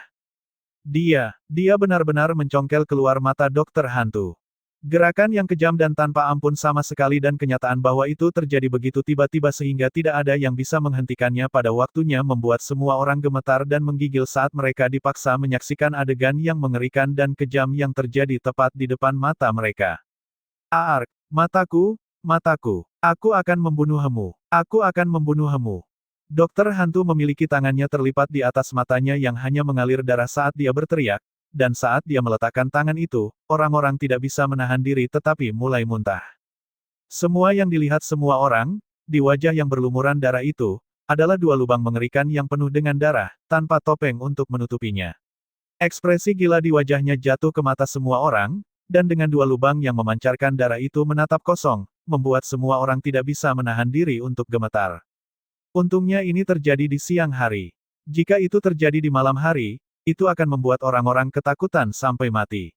Dia benar-benar mencongkel keluar mata dokter hantu. Gerakan yang kejam dan tanpa ampun sama sekali dan kenyataan bahwa itu terjadi begitu tiba-tiba sehingga tidak ada yang bisa menghentikannya pada waktunya membuat semua orang gemetar dan menggigil saat mereka dipaksa menyaksikan adegan yang mengerikan dan kejam yang terjadi tepat di depan mata mereka. Aark! Mataku. Aku akan membunuhmu. Aku akan membunuhmu. Dokter hantu memiliki tangannya terlipat di atas matanya yang hanya mengalir darah saat dia berteriak, dan saat dia meletakkan tangan itu, orang-orang tidak bisa menahan diri tetapi mulai muntah. Semua yang dilihat semua orang, di wajah yang berlumuran darah itu, adalah dua lubang mengerikan yang penuh dengan darah, tanpa topeng untuk menutupinya. Ekspresi gila di wajahnya jatuh ke mata semua orang, dan dengan dua lubang yang memancarkan darah itu menatap kosong, membuat semua orang tidak bisa menahan diri untuk gemetar. Untungnya ini terjadi di siang hari. Jika itu terjadi di malam hari, itu akan membuat orang-orang ketakutan sampai mati.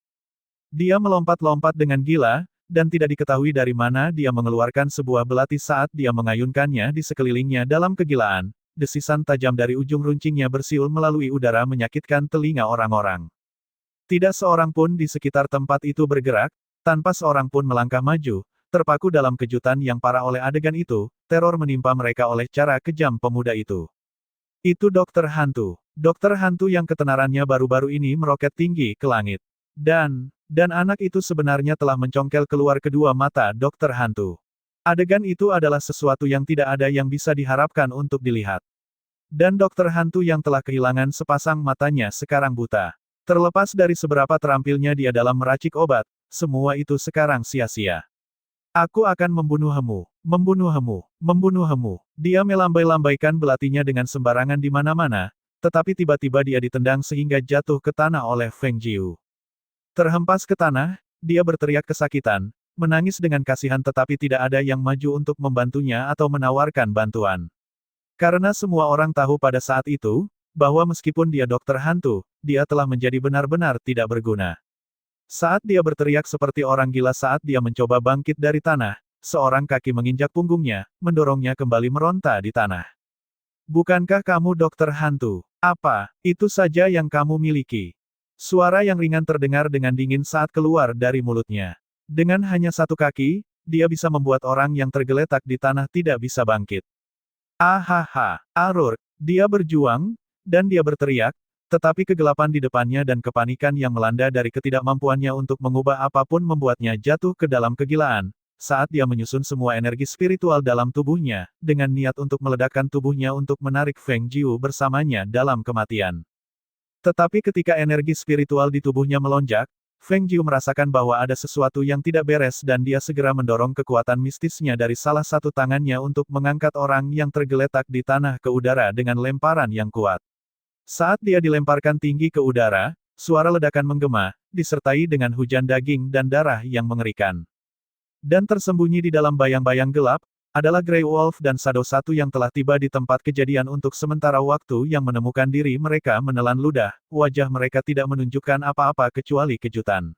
Dia melompat-lompat dengan gila, dan tidak diketahui dari mana dia mengeluarkan sebuah belati saat dia mengayunkannya di sekelilingnya dalam kegilaan. Desisan tajam dari ujung runcingnya bersiul melalui udara menyakitkan telinga orang-orang. Tidak seorang pun di sekitar tempat itu bergerak, tanpa seorang pun melangkah maju, terpaku dalam kejutan yang parah oleh adegan itu, teror menimpa mereka oleh cara kejam pemuda itu. Itu dokter hantu. Dokter hantu yang ketenarannya baru-baru ini meroket tinggi ke langit. Dan anak itu sebenarnya telah mencongkel keluar kedua mata dokter hantu. Adegan itu adalah sesuatu yang tidak ada yang bisa diharapkan untuk dilihat. Dan dokter hantu yang telah kehilangan sepasang matanya sekarang buta. Terlepas dari seberapa terampilnya dia dalam meracik obat, semua itu sekarang sia-sia. Aku akan membunuhmu, membunuhmu, membunuhmu. Dia melambai-lambaikan belatinya dengan sembarangan di mana-mana, tetapi tiba-tiba dia ditendang sehingga jatuh ke tanah oleh Feng Jiu. Terhempas ke tanah, dia berteriak kesakitan, menangis dengan kasihan tetapi tidak ada yang maju untuk membantunya atau menawarkan bantuan. Karena semua orang tahu pada saat itu, bahwa meskipun dia dokter hantu, dia telah menjadi benar-benar tidak berguna. Saat dia berteriak seperti orang gila saat dia mencoba bangkit dari tanah, seorang kaki menginjak punggungnya, mendorongnya kembali meronta di tanah. Bukankah kamu dokter hantu? Apa, itu saja yang kamu miliki? Suara yang ringan terdengar dengan dingin saat keluar dari mulutnya. Dengan hanya satu kaki, dia bisa membuat orang yang tergeletak di tanah tidak bisa bangkit. Ahaha, Arur, dia berjuang, dan dia berteriak, tetapi kegelapan di depannya dan kepanikan yang melanda dari ketidakmampuannya untuk mengubah apapun membuatnya jatuh ke dalam kegilaan, saat dia menyusun semua energi spiritual dalam tubuhnya, dengan niat untuk meledakkan tubuhnya untuk menarik Feng Jiu bersamanya dalam kematian. Tetapi ketika energi spiritual di tubuhnya melonjak, Feng Jiu merasakan bahwa ada sesuatu yang tidak beres dan dia segera mendorong kekuatan mistisnya dari salah satu tangannya untuk mengangkat orang yang tergeletak di tanah ke udara dengan lemparan yang kuat. Saat dia dilemparkan tinggi ke udara, suara ledakan menggema, disertai dengan hujan daging dan darah yang mengerikan. Dan tersembunyi di dalam bayang-bayang gelap, adalah Grey Wolf dan Shadow Satu yang telah tiba di tempat kejadian untuk sementara waktu yang menemukan diri mereka menelan ludah, wajah mereka tidak menunjukkan apa-apa kecuali kejutan.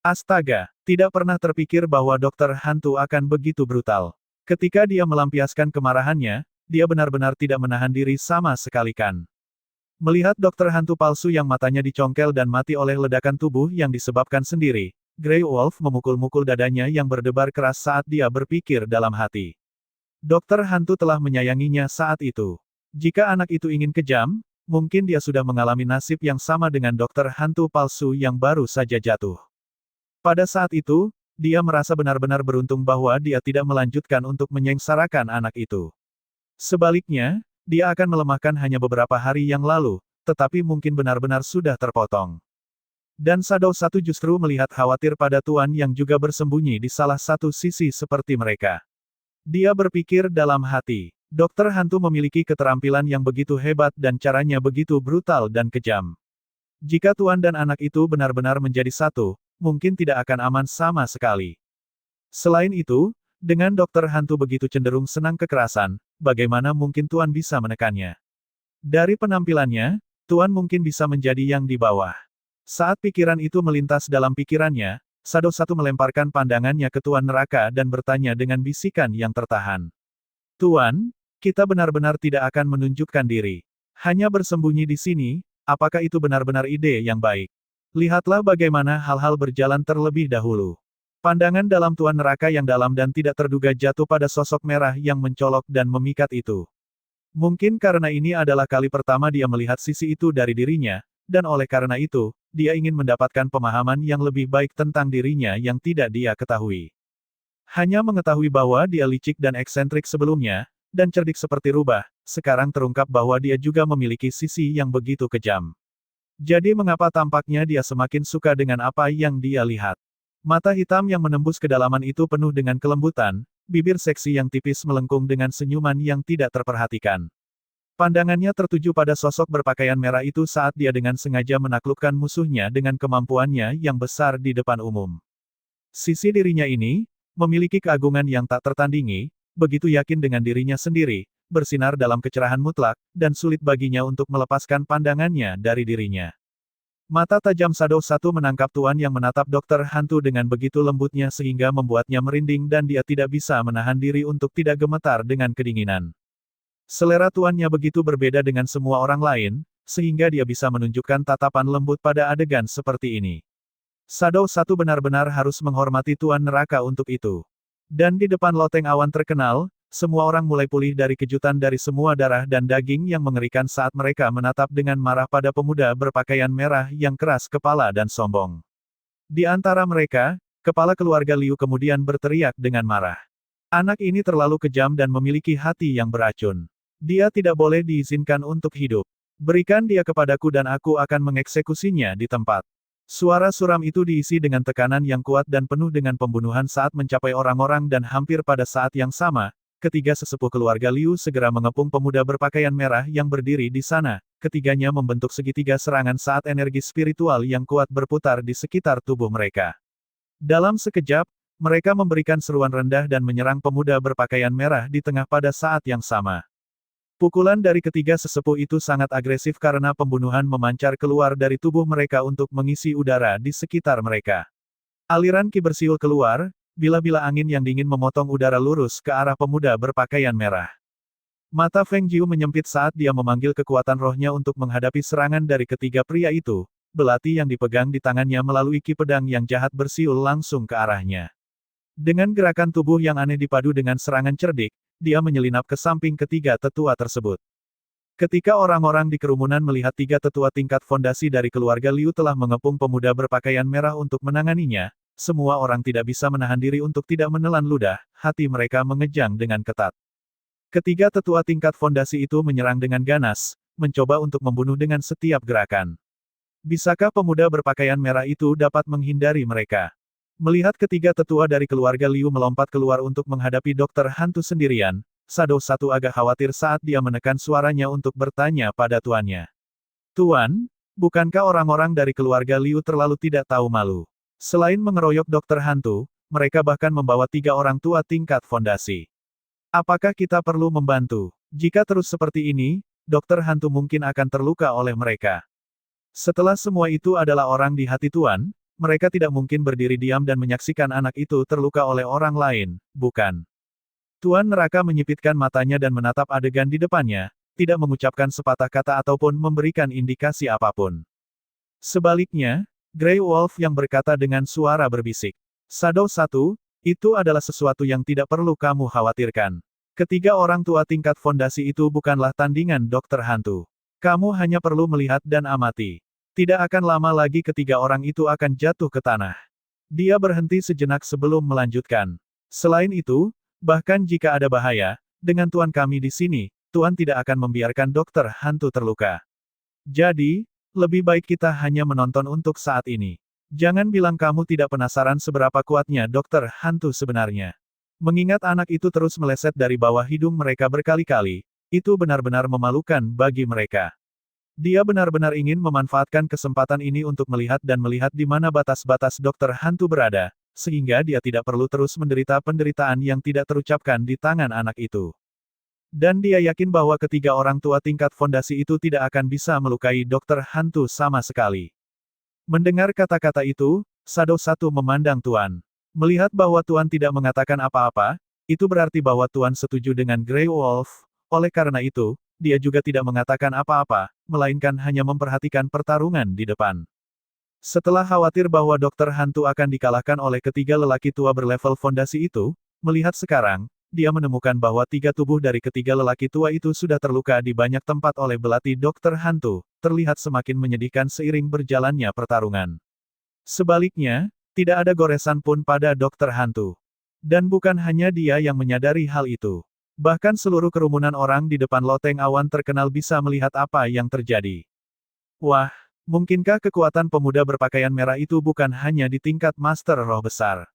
Astaga, tidak pernah terpikir bahwa dokter hantu akan begitu brutal. Ketika dia melampiaskan kemarahannya, dia benar-benar tidak menahan diri sama sekali kan. Melihat dokter hantu palsu yang matanya dicongkel dan mati oleh ledakan tubuh yang disebabkan sendiri, Grey Wolf memukul-mukul dadanya yang berdebar keras saat dia berpikir dalam hati. Dokter hantu telah menyayanginya saat itu. Jika anak itu ingin kejam, mungkin dia sudah mengalami nasib yang sama dengan dokter hantu palsu yang baru saja jatuh. Pada saat itu, dia merasa benar-benar beruntung bahwa dia tidak melanjutkan untuk menyengsarakan anak itu. Sebaliknya, dia akan melemahkan hanya beberapa hari yang lalu, tetapi mungkin benar-benar sudah terpotong. Dan Shadow Satu justru melihat khawatir pada Tuan yang juga bersembunyi di salah satu sisi seperti mereka. Dia berpikir dalam hati, dokter hantu memiliki keterampilan yang begitu hebat dan caranya begitu brutal dan kejam. Jika Tuan dan anak itu benar-benar menjadi satu, mungkin tidak akan aman sama sekali. Selain itu, dengan dokter hantu begitu cenderung senang kekerasan, bagaimana mungkin Tuan bisa menekannya? Dari penampilannya, Tuan mungkin bisa menjadi yang di bawah. Saat pikiran itu melintas dalam pikirannya, Shadow Satu melemparkan pandangannya ke Tuan Neraka dan bertanya dengan bisikan yang tertahan. Tuan, kita benar-benar tidak akan menunjukkan diri. Hanya bersembunyi di sini, apakah itu benar-benar ide yang baik? Lihatlah bagaimana hal-hal berjalan terlebih dahulu. Pandangan dalam Tuan Neraka yang dalam dan tidak terduga jatuh pada sosok merah yang mencolok dan memikat itu. Mungkin karena ini adalah kali pertama dia melihat sisi itu dari dirinya, dan oleh karena itu, dia ingin mendapatkan pemahaman yang lebih baik tentang dirinya yang tidak dia ketahui. Hanya mengetahui bahwa dia licik dan eksentrik sebelumnya, dan cerdik seperti rubah, sekarang terungkap bahwa dia juga memiliki sisi yang begitu kejam. Jadi mengapa tampaknya dia semakin suka dengan apa yang dia lihat? Mata hitam yang menembus kedalaman itu penuh dengan kelembutan, bibir seksi yang tipis melengkung dengan senyuman yang tidak terperhatikan. Pandangannya tertuju pada sosok berpakaian merah itu saat dia dengan sengaja menaklukkan musuhnya dengan kemampuannya yang besar di depan umum. Sisi dirinya ini, memiliki keagungan yang tak tertandingi, begitu yakin dengan dirinya sendiri, bersinar dalam kecerahan mutlak, dan sulit baginya untuk melepaskan pandangannya dari dirinya. Mata tajam Shadow 1 menangkap Tuan yang menatap Dokter Hantu dengan begitu lembutnya sehingga membuatnya merinding dan dia tidak bisa menahan diri untuk tidak gemetar dengan kedinginan. Selera tuannya begitu berbeda dengan semua orang lain, sehingga dia bisa menunjukkan tatapan lembut pada adegan seperti ini. Shadow 1 benar-benar harus menghormati Tuan Neraka untuk itu. Dan di depan loteng awan terkenal, semua orang mulai pulih dari kejutan dari semua darah dan daging yang mengerikan saat mereka menatap dengan marah pada pemuda berpakaian merah yang keras kepala dan sombong. Di antara mereka, kepala keluarga Liu kemudian berteriak dengan marah. Anak ini terlalu kejam dan memiliki hati yang beracun. Dia tidak boleh diizinkan untuk hidup. Berikan dia kepadaku dan aku akan mengeksekusinya di tempat. Suara suram itu diisi dengan tekanan yang kuat dan penuh dengan pembunuhan saat mencapai orang-orang dan hampir pada saat yang sama, ketiga sesepuh keluarga Liu segera mengepung pemuda berpakaian merah yang berdiri di sana, ketiganya membentuk segitiga serangan saat energi spiritual yang kuat berputar di sekitar tubuh mereka. Dalam sekejap, mereka memberikan seruan rendah dan menyerang pemuda berpakaian merah di tengah pada saat yang sama. Pukulan dari ketiga sesepuh itu sangat agresif karena pembunuhan memancar keluar dari tubuh mereka untuk mengisi udara di sekitar mereka. Aliran ki bersiul keluar, bila-bila angin yang dingin memotong udara lurus ke arah pemuda berpakaian merah. Mata Feng Jiu menyempit saat dia memanggil kekuatan rohnya untuk menghadapi serangan dari ketiga pria itu, belati yang dipegang di tangannya melalui ki pedang yang jahat bersiul langsung ke arahnya. Dengan gerakan tubuh yang aneh dipadu dengan serangan cerdik, dia menyelinap ke samping ketiga tetua tersebut. Ketika orang-orang di kerumunan melihat tiga tetua tingkat fondasi dari keluarga Liu telah mengepung pemuda berpakaian merah untuk menanganinya, semua orang tidak bisa menahan diri untuk tidak menelan ludah, hati mereka mengejang dengan ketat. Ketiga tetua tingkat fondasi itu menyerang dengan ganas, mencoba untuk membunuh dengan setiap gerakan. Bisakah pemuda berpakaian merah itu dapat menghindari mereka? Melihat ketiga tetua dari keluarga Liu melompat keluar untuk menghadapi Dokter Hantu sendirian, Shadow 1 agak khawatir saat dia menekan suaranya untuk bertanya pada tuannya. Tuan, bukankah orang-orang dari keluarga Liu terlalu tidak tahu malu? Selain mengeroyok Dokter Hantu, mereka bahkan membawa tiga orang tua tingkat fondasi. Apakah kita perlu membantu? Jika terus seperti ini, Dokter Hantu mungkin akan terluka oleh mereka. Setelah semua itu adalah orang di hati Tuan, mereka tidak mungkin berdiri diam dan menyaksikan anak itu terluka oleh orang lain, bukan? Tuan Neraka menyipitkan matanya dan menatap adegan di depannya, tidak mengucapkan sepatah kata ataupun memberikan indikasi apapun. Sebaliknya, Grey Wolf yang berkata dengan suara berbisik. Shadow 1, itu adalah sesuatu yang tidak perlu kamu khawatirkan. Ketiga orang tua tingkat fondasi itu bukanlah tandingan Dokter Hantu. Kamu hanya perlu melihat dan amati. Tidak akan lama lagi ketiga orang itu akan jatuh ke tanah. Dia berhenti sejenak sebelum melanjutkan. Selain itu, bahkan jika ada bahaya, dengan Tuan kami di sini, Tuan tidak akan membiarkan Dokter Hantu terluka. Jadi, lebih baik kita hanya menonton untuk saat ini. Jangan bilang kamu tidak penasaran seberapa kuatnya Dokter Hantu sebenarnya. Mengingat anak itu terus meleset dari bawah hidung mereka berkali-kali, itu benar-benar memalukan bagi mereka. Dia benar-benar ingin memanfaatkan kesempatan ini untuk melihat di mana batas-batas Dokter Hantu berada, sehingga dia tidak perlu terus menderita penderitaan yang tidak terucapkan di tangan anak itu. Dan dia yakin bahwa ketiga orang tua tingkat fondasi itu tidak akan bisa melukai Dokter Hantu sama sekali. Mendengar kata-kata itu, Shadow 1 memandang Tuan. Melihat bahwa Tuan tidak mengatakan apa-apa, itu berarti bahwa Tuan setuju dengan Grey Wolf, oleh karena itu, dia juga tidak mengatakan apa-apa, melainkan hanya memperhatikan pertarungan di depan. Setelah khawatir bahwa Dokter Hantu akan dikalahkan oleh ketiga lelaki tua berlevel fondasi itu, melihat sekarang, dia menemukan bahwa tiga tubuh dari ketiga lelaki tua itu sudah terluka di banyak tempat oleh belati Dokter Hantu, terlihat semakin menyedihkan seiring berjalannya pertarungan. Sebaliknya, tidak ada goresan pun pada Dokter Hantu. Dan bukan hanya dia yang menyadari hal itu. Bahkan seluruh kerumunan orang di depan loteng awan terkenal bisa melihat apa yang terjadi. Wah, mungkinkah kekuatan pemuda berpakaian merah itu bukan hanya di tingkat Master Roh Besar?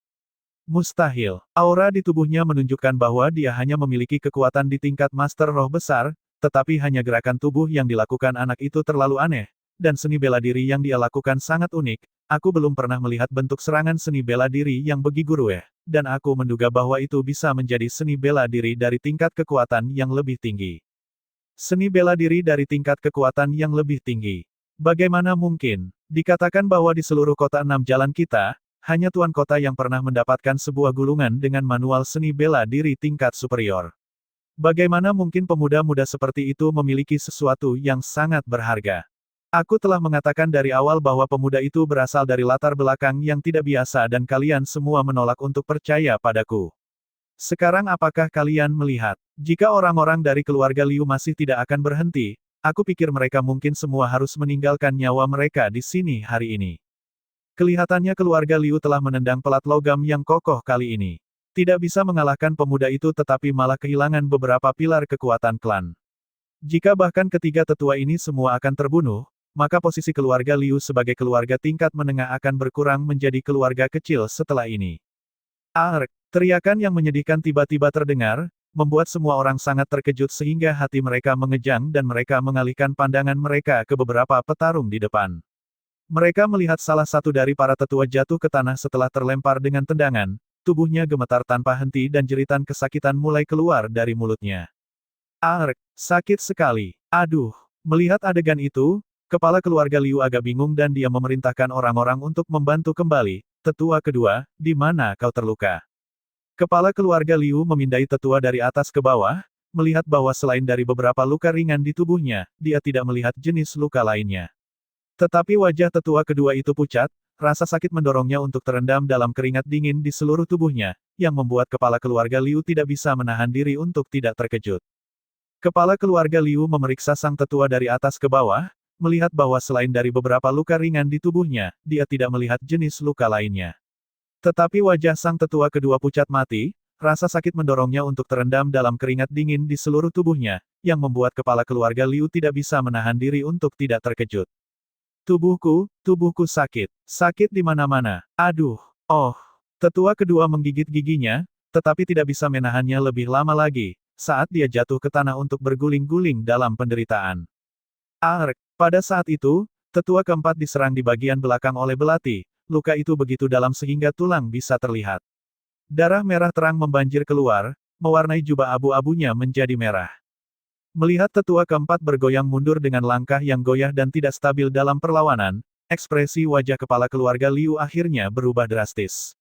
Mustahil. Aura di tubuhnya menunjukkan bahwa dia hanya memiliki kekuatan di tingkat Master Roh Besar, tetapi hanya gerakan tubuh yang dilakukan anak itu terlalu aneh, dan seni bela diri yang dia lakukan sangat unik. Aku belum pernah melihat bentuk serangan seni bela diri yang begitu ruwet, dan aku menduga bahwa itu bisa menjadi seni bela diri dari tingkat kekuatan yang lebih tinggi. Seni bela diri dari tingkat kekuatan yang lebih tinggi. Bagaimana mungkin? Dikatakan bahwa di seluruh kota 6 jalan kita, hanya tuan kota yang pernah mendapatkan sebuah gulungan dengan manual seni bela diri tingkat superior. Bagaimana mungkin pemuda-muda seperti itu memiliki sesuatu yang sangat berharga? Aku telah mengatakan dari awal bahwa pemuda itu berasal dari latar belakang yang tidak biasa dan kalian semua menolak untuk percaya padaku. Sekarang apakah kalian melihat? Jika orang-orang dari keluarga Liu masih tidak akan berhenti, aku pikir mereka mungkin semua harus meninggalkan nyawa mereka di sini hari ini. Kelihatannya keluarga Liu telah menendang pelat logam yang kokoh kali ini. Tidak bisa mengalahkan pemuda itu tetapi malah kehilangan beberapa pilar kekuatan klan. Jika bahkan ketiga tetua ini semua akan terbunuh, maka posisi keluarga Liu sebagai keluarga tingkat menengah akan berkurang menjadi keluarga kecil setelah ini. Ark! Teriakan yang menyedihkan tiba-tiba terdengar, membuat semua orang sangat terkejut sehingga hati mereka mengejang dan mereka mengalihkan pandangan mereka ke beberapa petarung di depan. Mereka melihat salah satu dari para tetua jatuh ke tanah setelah terlempar dengan tendangan, tubuhnya gemetar tanpa henti dan jeritan kesakitan mulai keluar dari mulutnya. Ark! Sakit sekali. Aduh! Melihat adegan itu, kepala keluarga Liu agak bingung dan dia memerintahkan orang-orang untuk membantu kembali. Tetua kedua, di mana kau terluka? Kepala keluarga Liu memindai tetua dari atas ke bawah, melihat bahwa selain dari beberapa luka ringan di tubuhnya, dia tidak melihat jenis luka lainnya. Tetapi wajah tetua kedua itu pucat, rasa sakit mendorongnya untuk terendam dalam keringat dingin di seluruh tubuhnya, yang membuat kepala keluarga Liu tidak bisa menahan diri untuk tidak terkejut. Kepala keluarga Liu memeriksa sang tetua dari atas ke bawah, melihat bahwa selain dari beberapa luka ringan di tubuhnya, dia tidak melihat jenis luka lainnya. Tetapi wajah sang tetua kedua pucat mati, rasa sakit mendorongnya untuk terendam dalam keringat dingin di seluruh tubuhnya, yang membuat kepala keluarga Liu tidak bisa menahan diri untuk tidak terkejut. Tubuhku sakit. Sakit di mana-mana. Aduh, oh. Tetua kedua menggigit giginya, tetapi tidak bisa menahannya lebih lama lagi, saat dia jatuh ke tanah untuk berguling-guling dalam penderitaan. Ark! Pada saat itu, tetua keempat diserang di bagian belakang oleh belati, luka itu begitu dalam sehingga tulang bisa terlihat. Darah merah terang membanjir keluar, mewarnai jubah abu-abunya menjadi merah. Melihat tetua keempat bergoyang mundur dengan langkah yang goyah dan tidak stabil dalam perlawanan, ekspresi wajah kepala keluarga Liu akhirnya berubah drastis.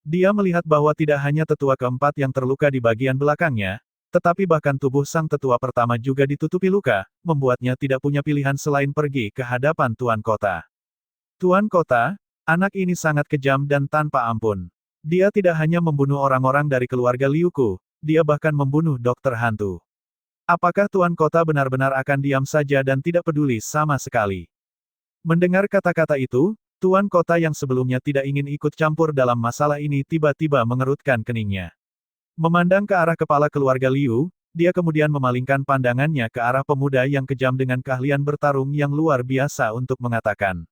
Dia melihat bahwa tidak hanya tetua keempat yang terluka di bagian belakangnya, tetapi bahkan tubuh sang tetua pertama juga ditutupi luka, membuatnya tidak punya pilihan selain pergi ke hadapan Tuan Kota. Tuan Kota, anak ini sangat kejam dan tanpa ampun. Dia tidak hanya membunuh orang-orang dari keluarga Liuku, dia bahkan membunuh dokter hantu. Apakah Tuan Kota benar-benar akan diam saja dan tidak peduli sama sekali? Mendengar kata-kata itu, Tuan Kota yang sebelumnya tidak ingin ikut campur dalam masalah ini tiba-tiba mengerutkan keningnya. Memandang ke arah kepala keluarga Liu, dia kemudian memalingkan pandangannya ke arah pemuda yang kejam dengan keahlian bertarung yang luar biasa untuk mengatakan.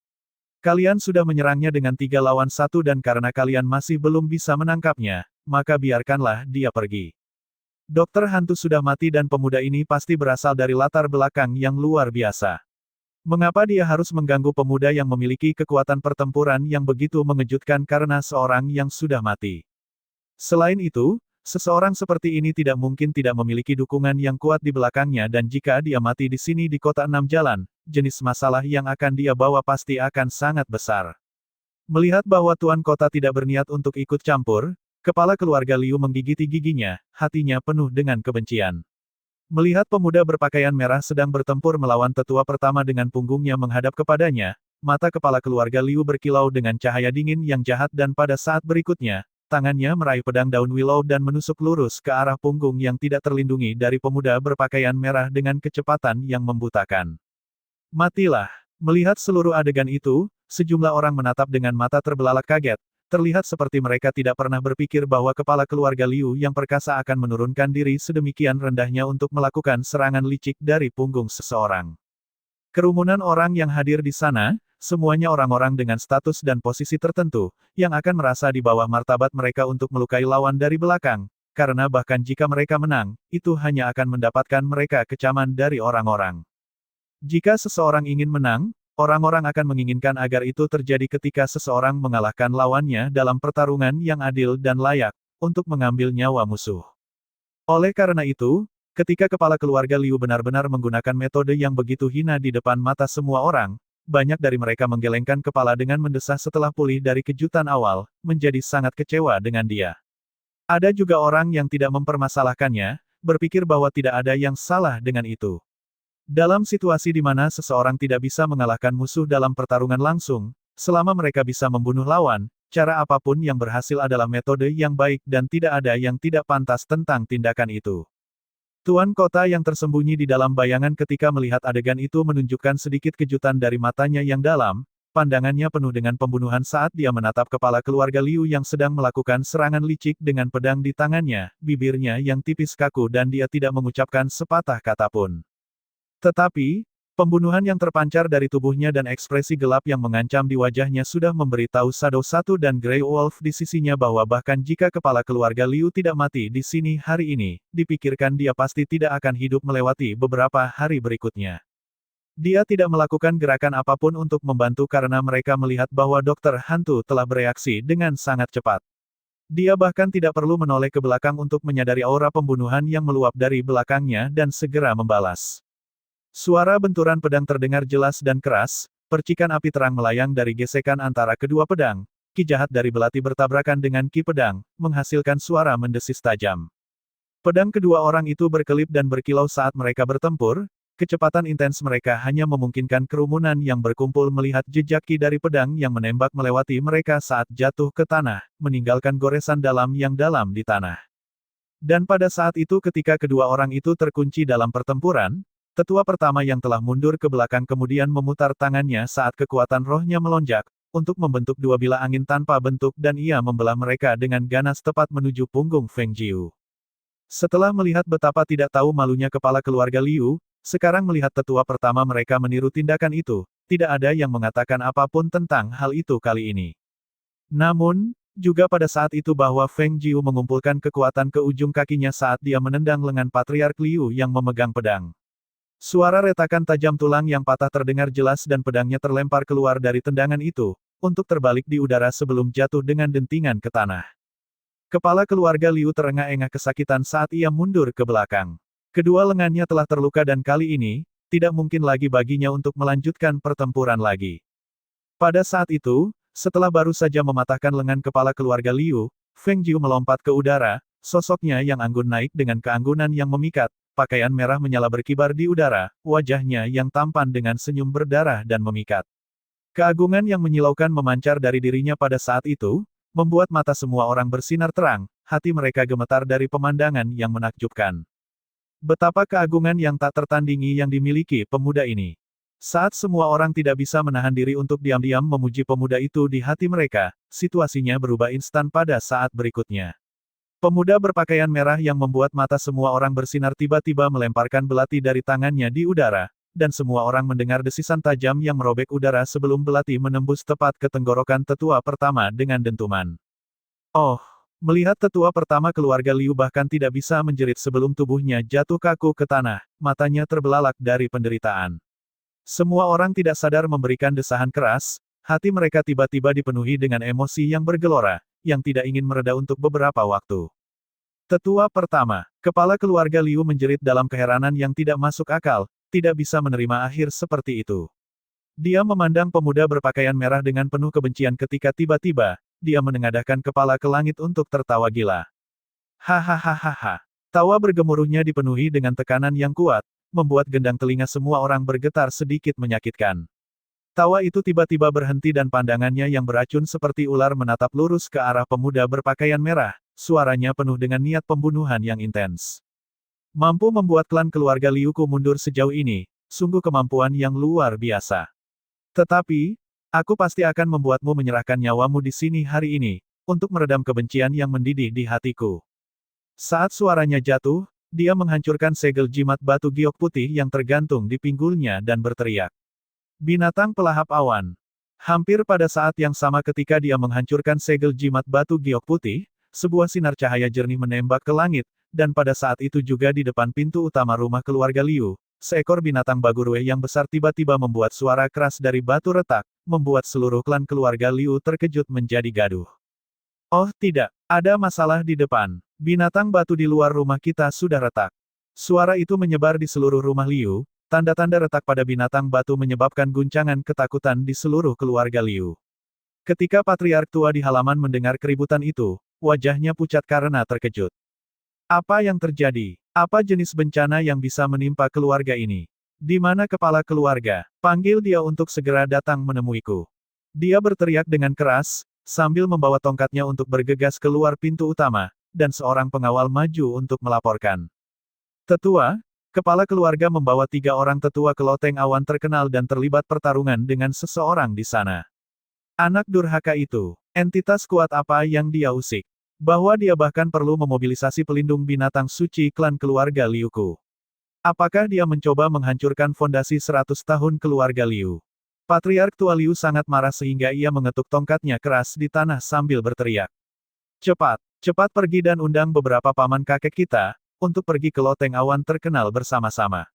Kalian sudah menyerangnya dengan 3 lawan 1 dan karena kalian masih belum bisa menangkapnya, maka biarkanlah dia pergi. Dokter hantu sudah mati dan pemuda ini pasti berasal dari latar belakang yang luar biasa. Mengapa dia harus mengganggu pemuda yang memiliki kekuatan pertempuran yang begitu mengejutkan karena seorang yang sudah mati? Selain itu, seseorang seperti ini tidak mungkin tidak memiliki dukungan yang kuat di belakangnya dan jika dia mati di sini di kota 6 jalan, jenis masalah yang akan dia bawa pasti akan sangat besar. Melihat bahwa Tuan Kota tidak berniat untuk ikut campur, kepala keluarga Liu menggigiti giginya, hatinya penuh dengan kebencian. Melihat pemuda berpakaian merah sedang bertempur melawan tetua pertama dengan punggungnya menghadap kepadanya, mata kepala keluarga Liu berkilau dengan cahaya dingin yang jahat dan pada saat berikutnya, tangannya meraih pedang daun willow dan menusuk lurus ke arah punggung yang tidak terlindungi dari pemuda berpakaian merah dengan kecepatan yang membutakan. Matilah! Melihat seluruh adegan itu, sejumlah orang menatap dengan mata terbelalak kaget, Terlihat seperti mereka tidak pernah berpikir bahwa kepala keluarga Liu yang perkasa akan menurunkan diri sedemikian rendahnya untuk melakukan serangan licik dari punggung seseorang. Kerumunan orang yang hadir di sana, semuanya orang-orang dengan status dan posisi tertentu, yang akan merasa di bawah martabat mereka untuk melukai lawan dari belakang, karena bahkan jika mereka menang, itu hanya akan mendapatkan mereka kecaman dari orang-orang. Jika seseorang ingin menang, orang-orang akan menginginkan agar itu terjadi ketika seseorang mengalahkan lawannya dalam pertarungan yang adil dan layak, untuk mengambil nyawa musuh. Oleh karena itu, ketika kepala keluarga Liu benar-benar menggunakan metode yang begitu hina di depan mata semua orang, banyak dari mereka menggelengkan kepala dengan mendesah setelah pulih dari kejutan awal, menjadi sangat kecewa dengan dia. Ada juga orang yang tidak mempermasalahkannya, berpikir bahwa tidak ada yang salah dengan itu. Dalam situasi di mana seseorang tidak bisa mengalahkan musuh dalam pertarungan langsung, selama mereka bisa membunuh lawan, cara apapun yang berhasil adalah metode yang baik dan tidak ada yang tidak pantas tentang tindakan itu. Tuan kota yang tersembunyi di dalam bayangan ketika melihat adegan itu menunjukkan sedikit kejutan dari matanya yang dalam, pandangannya penuh dengan pembunuhan saat dia menatap kepala keluarga Liu yang sedang melakukan serangan licik dengan pedang di tangannya, bibirnya yang tipis kaku dan dia tidak mengucapkan sepatah kata pun. Tetapi, pembunuhan yang terpancar dari tubuhnya dan ekspresi gelap yang mengancam di wajahnya sudah memberitahu Shadow 1 dan Grey Wolf di sisinya bahwa bahkan jika kepala keluarga Liu tidak mati di sini hari ini, dipikirkan dia pasti tidak akan hidup melewati beberapa hari berikutnya. Dia tidak melakukan gerakan apapun untuk membantu karena mereka melihat bahwa dokter hantu telah bereaksi dengan sangat cepat. Dia bahkan tidak perlu menoleh ke belakang untuk menyadari aura pembunuhan yang meluap dari belakangnya dan segera membalas. Suara benturan pedang terdengar jelas dan keras, percikan api terang melayang dari gesekan antara kedua pedang, ki jahat dari belati bertabrakan dengan ki pedang, menghasilkan suara mendesis tajam. Pedang kedua orang itu berkelip dan berkilau saat mereka bertempur, kecepatan intens mereka hanya memungkinkan kerumunan yang berkumpul melihat jejak ki dari pedang yang menembak melewati mereka saat jatuh ke tanah, meninggalkan goresan dalam yang dalam di tanah. Dan pada saat itu ketika kedua orang itu terkunci dalam pertempuran, tetua pertama yang telah mundur ke belakang kemudian memutar tangannya saat kekuatan rohnya melonjak, untuk membentuk dua bilah angin tanpa bentuk dan ia membelah mereka dengan ganas tepat menuju punggung Feng Jiu. Setelah melihat betapa tidak tahu malunya kepala keluarga Liu, sekarang melihat tetua pertama mereka meniru tindakan itu, tidak ada yang mengatakan apapun tentang hal itu kali ini. Namun, juga pada saat itu bahwa Feng Jiu mengumpulkan kekuatan ke ujung kakinya saat dia menendang lengan Patriark Liu yang memegang pedang. Suara retakan tajam tulang yang patah terdengar jelas dan pedangnya terlempar keluar dari tendangan itu, untuk terbalik di udara sebelum jatuh dengan dentingan ke tanah. Kepala keluarga Liu terengah-engah kesakitan saat ia mundur ke belakang. Kedua lengannya telah terluka dan kali ini, tidak mungkin lagi baginya untuk melanjutkan pertempuran lagi. Pada saat itu, setelah baru saja mematahkan lengan kepala keluarga Liu, Feng Jiu melompat ke udara, sosoknya yang anggun naik dengan keanggunan yang memikat, pakaian merah menyala berkibar di udara, wajahnya yang tampan dengan senyum berdarah dan memikat. Keagungan yang menyilaukan memancar dari dirinya pada saat itu, membuat mata semua orang bersinar terang, hati mereka gemetar dari pemandangan yang menakjubkan. Betapa keagungan yang tak tertandingi yang dimiliki pemuda ini. Saat semua orang tidak bisa menahan diri untuk diam-diam memuji pemuda itu di hati mereka, situasinya berubah instan pada saat berikutnya. Pemuda berpakaian merah yang membuat mata semua orang bersinar tiba-tiba melemparkan belati dari tangannya di udara, dan semua orang mendengar desisan tajam yang merobek udara sebelum belati menembus tepat ke tenggorokan tetua pertama dengan dentuman. Oh, melihat tetua pertama keluarga Liu bahkan tidak bisa menjerit sebelum tubuhnya jatuh kaku ke tanah, matanya terbelalak dari penderitaan. Semua orang tidak sadar memberikan desahan keras, hati mereka tiba-tiba dipenuhi dengan emosi yang bergelora, yang tidak ingin mereda untuk beberapa waktu. Tetua pertama, kepala keluarga Liu menjerit dalam keheranan yang tidak masuk akal, tidak bisa menerima akhir seperti itu. Dia memandang pemuda berpakaian merah dengan penuh kebencian ketika tiba-tiba, dia menengadahkan kepala ke langit untuk tertawa gila. Hahaha. Tawa bergemuruhnya dipenuhi dengan tekanan yang kuat, membuat gendang telinga semua orang bergetar sedikit menyakitkan. Tawa itu tiba-tiba berhenti dan pandangannya yang beracun seperti ular menatap lurus ke arah pemuda berpakaian merah, suaranya penuh dengan niat pembunuhan yang intens. Mampu membuat klan keluarga Liu Ku mundur sejauh ini, sungguh kemampuan yang luar biasa. Tetapi, Aku pasti akan membuatmu menyerahkan nyawamu di sini hari ini, untuk meredam kebencian yang mendidih di hatiku. Saat suaranya jatuh, dia menghancurkan segel jimat batu giok putih yang tergantung di pinggulnya dan berteriak. Binatang pelahap awan. Hampir pada saat yang sama ketika dia menghancurkan segel jimat batu giok putih, sebuah sinar cahaya jernih menembak ke langit, dan pada saat itu juga di depan pintu utama rumah keluarga Liu, seekor binatang bagurue yang besar tiba-tiba membuat suara keras dari batu retak, membuat seluruh klan keluarga Liu terkejut menjadi gaduh. Oh tidak, ada masalah di depan. Binatang batu di luar rumah kita sudah retak. Suara itu menyebar di seluruh rumah Liu, tanda-tanda retak pada binatang batu menyebabkan guncangan ketakutan di seluruh keluarga Liu. Ketika patriark tua di halaman mendengar keributan itu, wajahnya pucat karena terkejut. Apa yang terjadi? Apa jenis bencana yang bisa menimpa keluarga ini? Di mana kepala keluarga? Panggil dia untuk segera datang menemuiku. Dia berteriak dengan keras, sambil membawa tongkatnya untuk bergegas keluar pintu utama, dan seorang pengawal maju untuk melaporkan. Tetua, kepala keluarga membawa 3 orang tetua ke loteng awan terkenal dan terlibat pertarungan dengan seseorang di sana. Anak durhaka itu, entitas kuat apa yang dia usik? Bahwa dia bahkan perlu memobilisasi pelindung binatang suci klan keluarga Liuku. Apakah dia mencoba menghancurkan fondasi 100 tahun keluarga Liu? Patriark tua Liu sangat marah sehingga ia mengetuk tongkatnya keras di tanah sambil berteriak. Cepat, cepat pergi dan undang beberapa paman kakek kita, untuk pergi ke loteng awan terkenal bersama-sama.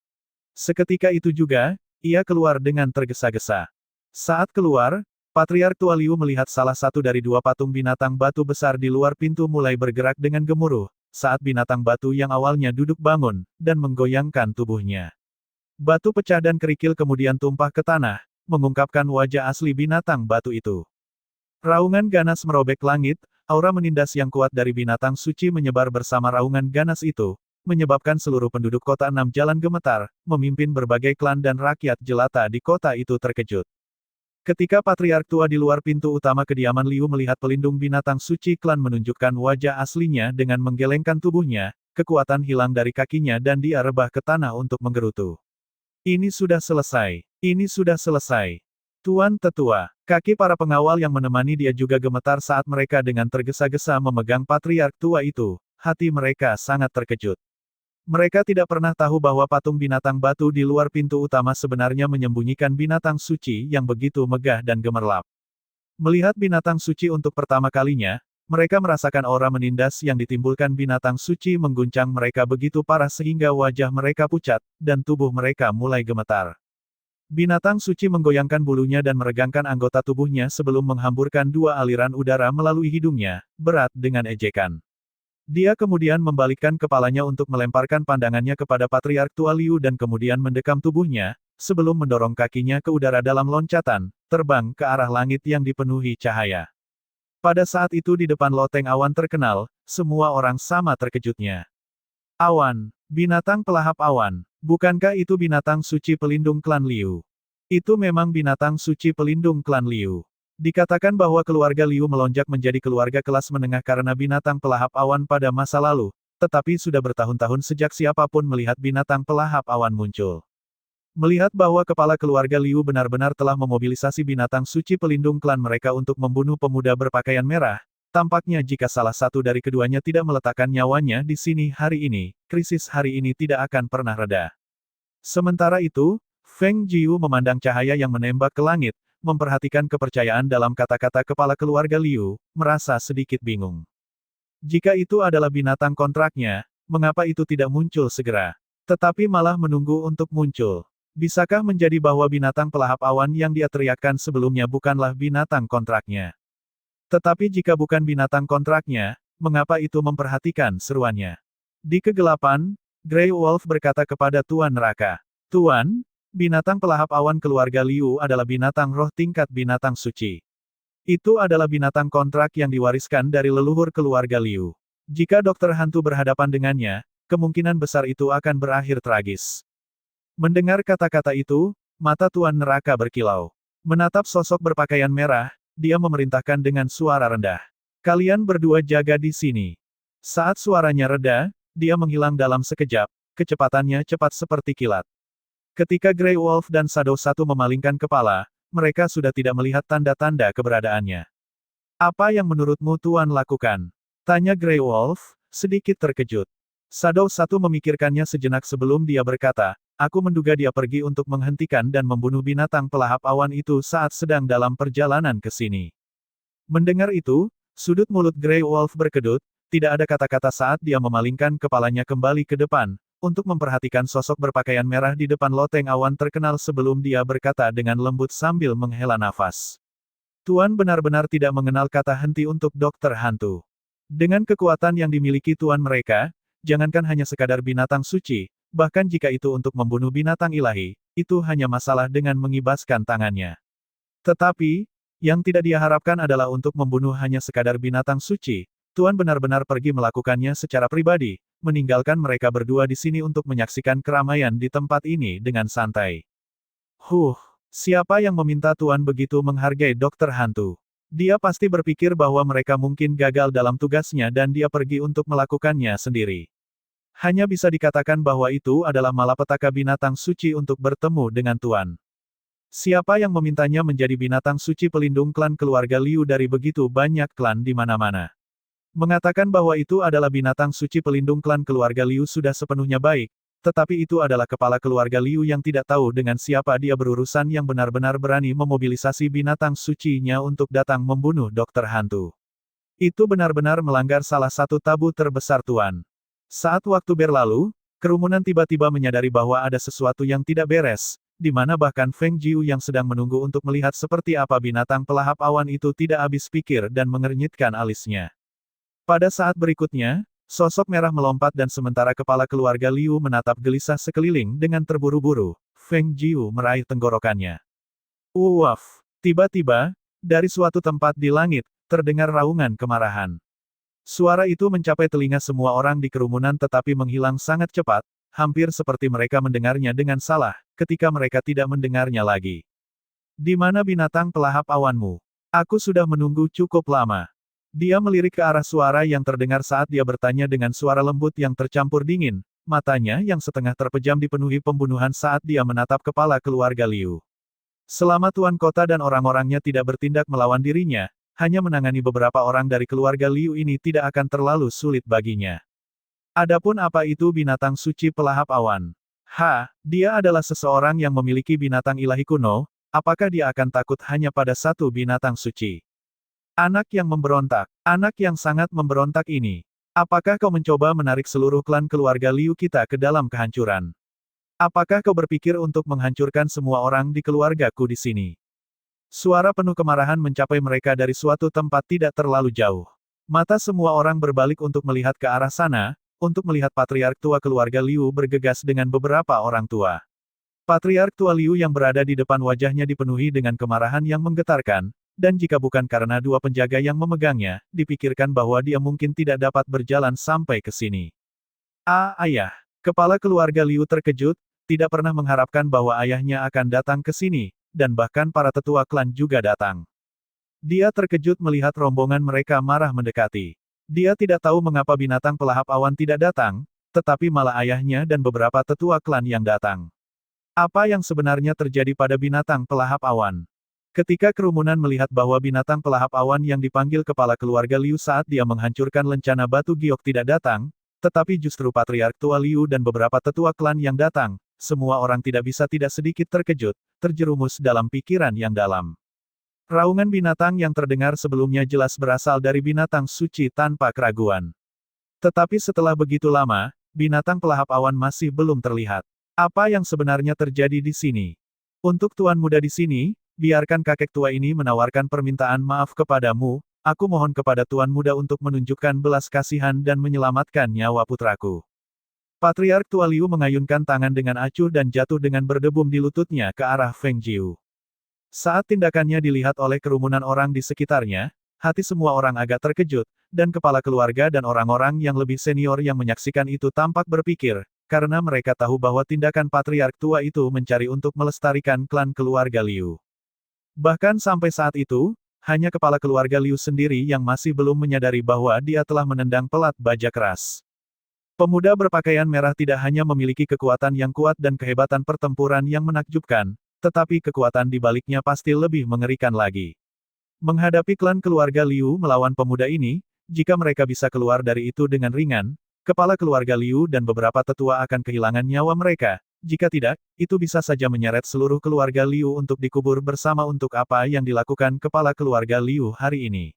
Seketika itu juga, ia keluar dengan tergesa-gesa. Saat keluar, Patriark tua Liu melihat salah satu dari 2 patung binatang batu besar di luar pintu mulai bergerak dengan gemuruh, saat binatang batu yang awalnya duduk bangun, dan menggoyangkan tubuhnya. Batu pecah dan kerikil kemudian tumpah ke tanah, mengungkapkan wajah asli binatang batu itu. Raungan ganas merobek langit, aura menindas yang kuat dari binatang suci menyebar bersama raungan ganas itu, menyebabkan seluruh penduduk kota 6 jalan gemetar, memimpin berbagai klan dan rakyat jelata di kota itu terkejut. Ketika patriark tua di luar pintu utama kediaman Liu melihat pelindung binatang suci klan menunjukkan wajah aslinya dengan menggelengkan tubuhnya, kekuatan hilang dari kakinya dan dia rebah ke tanah untuk menggerutu. Ini sudah selesai. Ini sudah selesai. Tuan Tetua, kaki para pengawal yang menemani dia juga gemetar saat mereka dengan tergesa-gesa memegang patriark tua itu, hati mereka sangat terkejut. Mereka tidak pernah tahu bahwa patung binatang batu di luar pintu utama sebenarnya menyembunyikan binatang suci yang begitu megah dan gemerlap. Melihat binatang suci untuk pertama kalinya, mereka merasakan aura menindas yang ditimbulkan binatang suci mengguncang mereka begitu parah sehingga wajah mereka pucat, dan tubuh mereka mulai gemetar. Binatang suci menggoyangkan bulunya dan meregangkan anggota tubuhnya sebelum menghamburkan 2 aliran udara melalui hidungnya, berat dengan ejekan. Dia kemudian membalikkan kepalanya untuk melemparkan pandangannya kepada Patriark tua Liu dan kemudian mendekam tubuhnya, sebelum mendorong kakinya ke udara dalam loncatan, terbang ke arah langit yang dipenuhi cahaya. Pada saat itu di depan loteng awan terkenal, semua orang sama terkejutnya. Awan, binatang pelahap awan, bukankah itu binatang suci pelindung klan Liu? Itu memang binatang suci pelindung klan Liu. Dikatakan bahwa keluarga Liu melonjak menjadi keluarga kelas menengah karena binatang pelahap awan pada masa lalu, tetapi sudah bertahun-tahun sejak siapapun melihat binatang pelahap awan muncul. Melihat bahwa kepala keluarga Liu benar-benar telah memobilisasi binatang suci pelindung klan mereka untuk membunuh pemuda berpakaian merah, tampaknya jika salah satu dari keduanya tidak meletakkan nyawanya di sini hari ini, krisis hari ini tidak akan pernah reda. Sementara itu, Feng Jiu memandang cahaya yang menembak ke langit, memperhatikan kepercayaan dalam kata-kata kepala keluarga Liu, merasa sedikit bingung. Jika itu adalah binatang kontraknya, mengapa itu tidak muncul segera? Tetapi malah menunggu untuk muncul. Bisakah menjadi bahwa binatang pelahap awan yang dia teriakkan sebelumnya bukanlah binatang kontraknya? Tetapi jika bukan binatang kontraknya, mengapa itu memperhatikan seruannya? Di kegelapan, Grey Wolf berkata kepada Tuan Neraka, Tuan, binatang pelahap awan keluarga Liu adalah binatang roh tingkat binatang suci. Itu adalah binatang kontrak yang diwariskan dari leluhur keluarga Liu. Jika dokter hantu berhadapan dengannya, kemungkinan besar itu akan berakhir tragis. Mendengar kata-kata itu, mata Tuan Neraka berkilau. Menatap sosok berpakaian merah, dia memerintahkan dengan suara rendah. Kalian berdua jaga di sini. Saat suaranya reda, dia menghilang dalam sekejap, kecepatannya cepat seperti kilat. Ketika Grey Wolf dan Shadow Satu memalingkan kepala, mereka sudah tidak melihat tanda-tanda keberadaannya. Apa yang menurutmu Tuan lakukan? Tanya Grey Wolf, sedikit terkejut. Shadow 1 memikirkannya sejenak sebelum dia berkata, aku menduga dia pergi untuk menghentikan dan membunuh binatang pelahap awan itu saat sedang dalam perjalanan ke sini. Mendengar itu, sudut mulut Grey Wolf berkedut, tidak ada kata-kata saat dia memalingkan kepalanya kembali ke depan, untuk memperhatikan sosok berpakaian merah di depan loteng awan terkenal sebelum dia berkata dengan lembut sambil menghela nafas. Tuan benar-benar tidak mengenal kata henti untuk dokter hantu. Dengan kekuatan yang dimiliki Tuan mereka, jangankan hanya sekadar binatang suci, bahkan jika itu untuk membunuh binatang ilahi, itu hanya masalah dengan mengibaskan tangannya. Tetapi, yang tidak dia harapkan adalah untuk membunuh hanya sekadar binatang suci. Tuan benar-benar pergi melakukannya secara pribadi, meninggalkan mereka berdua di sini untuk menyaksikan keramaian di tempat ini dengan santai. Siapa yang meminta Tuan begitu menghargai dokter hantu? Dia pasti berpikir bahwa mereka mungkin gagal dalam tugasnya dan dia pergi untuk melakukannya sendiri. Hanya bisa dikatakan bahwa itu adalah malapetaka binatang suci untuk bertemu dengan Tuan. Siapa yang memintanya menjadi binatang suci pelindung klan keluarga Liu dari begitu banyak klan di mana-mana? Mengatakan bahwa itu adalah binatang suci pelindung klan keluarga Liu sudah sepenuhnya baik, tetapi itu adalah kepala keluarga Liu yang tidak tahu dengan siapa dia berurusan yang benar-benar berani memobilisasi binatang sucinya untuk datang membunuh dokter hantu. Itu benar-benar melanggar salah satu tabu terbesar Tuan. Saat waktu berlalu, kerumunan tiba-tiba menyadari bahwa ada sesuatu yang tidak beres, di mana bahkan Feng Jiu yang sedang menunggu untuk melihat seperti apa binatang pelahap awan itu tidak habis pikir dan mengernyitkan alisnya. Pada saat berikutnya, sosok merah melompat dan sementara kepala keluarga Liu menatap gelisah sekeliling dengan terburu-buru, Feng Jiu meraih tenggorokannya. Uwaf! Tiba-tiba, dari suatu tempat di langit, terdengar raungan kemarahan. Suara itu mencapai telinga semua orang di kerumunan tetapi menghilang sangat cepat, hampir seperti mereka mendengarnya dengan salah, ketika mereka tidak mendengarnya lagi. Di mana binatang pelahap awanmu? Aku sudah menunggu cukup lama. Dia melirik ke arah suara yang terdengar saat dia bertanya dengan suara lembut yang tercampur dingin, matanya yang setengah terpejam dipenuhi pembunuhan saat dia menatap kepala keluarga Liu. Selama Tuan Kota dan orang-orangnya tidak bertindak melawan dirinya, hanya menangani beberapa orang dari keluarga Liu ini tidak akan terlalu sulit baginya. Adapun apa itu binatang suci pelahap awan? Dia adalah seseorang yang memiliki binatang ilahi kuno, apakah dia akan takut hanya pada satu binatang suci? Anak yang memberontak, anak yang sangat memberontak ini. Apakah kau mencoba menarik seluruh klan keluarga Liu kita ke dalam kehancuran? Apakah kau berpikir untuk menghancurkan semua orang di keluargaku di sini? Suara penuh kemarahan mencapai mereka dari suatu tempat tidak terlalu jauh. Mata semua orang berbalik untuk melihat ke arah sana, untuk melihat patriark tua keluarga Liu bergegas dengan beberapa orang tua. Patriark tua Liu yang berada di depan wajahnya dipenuhi dengan kemarahan yang menggetarkan, dan jika bukan karena dua penjaga yang memegangnya, dipikirkan bahwa dia mungkin tidak dapat berjalan sampai ke sini. Ayah! Kepala keluarga Liu terkejut, tidak pernah mengharapkan bahwa ayahnya akan datang ke sini, dan bahkan para tetua klan juga datang. Dia terkejut melihat rombongan mereka marah mendekati. Dia tidak tahu mengapa binatang pelahap awan tidak datang, tetapi malah ayahnya dan beberapa tetua klan yang datang. Apa yang sebenarnya terjadi pada binatang pelahap awan? Ketika kerumunan melihat bahwa binatang pelahap awan yang dipanggil kepala keluarga Liu saat dia menghancurkan lencana batu giok tidak datang, tetapi justru patriark tua Liu dan beberapa tetua klan yang datang, semua orang tidak bisa tidak sedikit terkejut, terjerumus dalam pikiran yang dalam. Raungan binatang yang terdengar sebelumnya jelas berasal dari binatang suci tanpa keraguan. Tetapi setelah begitu lama, binatang pelahap awan masih belum terlihat. Apa yang sebenarnya terjadi di sini? Untuk tuan muda di sini, biarkan kakek tua ini menawarkan permintaan maaf kepadamu, aku mohon kepada tuan muda untuk menunjukkan belas kasihan dan menyelamatkan nyawa putraku. Patriark tua Liu mengayunkan tangan dengan acuh dan jatuh dengan berdebum di lututnya ke arah Feng Jiu. Saat tindakannya dilihat oleh kerumunan orang di sekitarnya, hati semua orang agak terkejut, dan kepala keluarga dan orang-orang yang lebih senior yang menyaksikan itu tampak berpikir, karena mereka tahu bahwa tindakan patriark tua itu mencari untuk melestarikan klan keluarga Liu. Bahkan sampai saat itu, hanya kepala keluarga Liu sendiri yang masih belum menyadari bahwa dia telah menendang pelat baja keras. Pemuda berpakaian merah tidak hanya memiliki kekuatan yang kuat dan kehebatan pertempuran yang menakjubkan, tetapi kekuatan di baliknya pasti lebih mengerikan lagi. Menghadapi klan keluarga Liu melawan pemuda ini, jika mereka bisa keluar dari itu dengan ringan, kepala keluarga Liu dan beberapa tetua akan kehilangan nyawa mereka. Jika tidak, itu bisa saja menyeret seluruh keluarga Liu untuk dikubur bersama. Untuk apa yang dilakukan kepala keluarga Liu hari ini.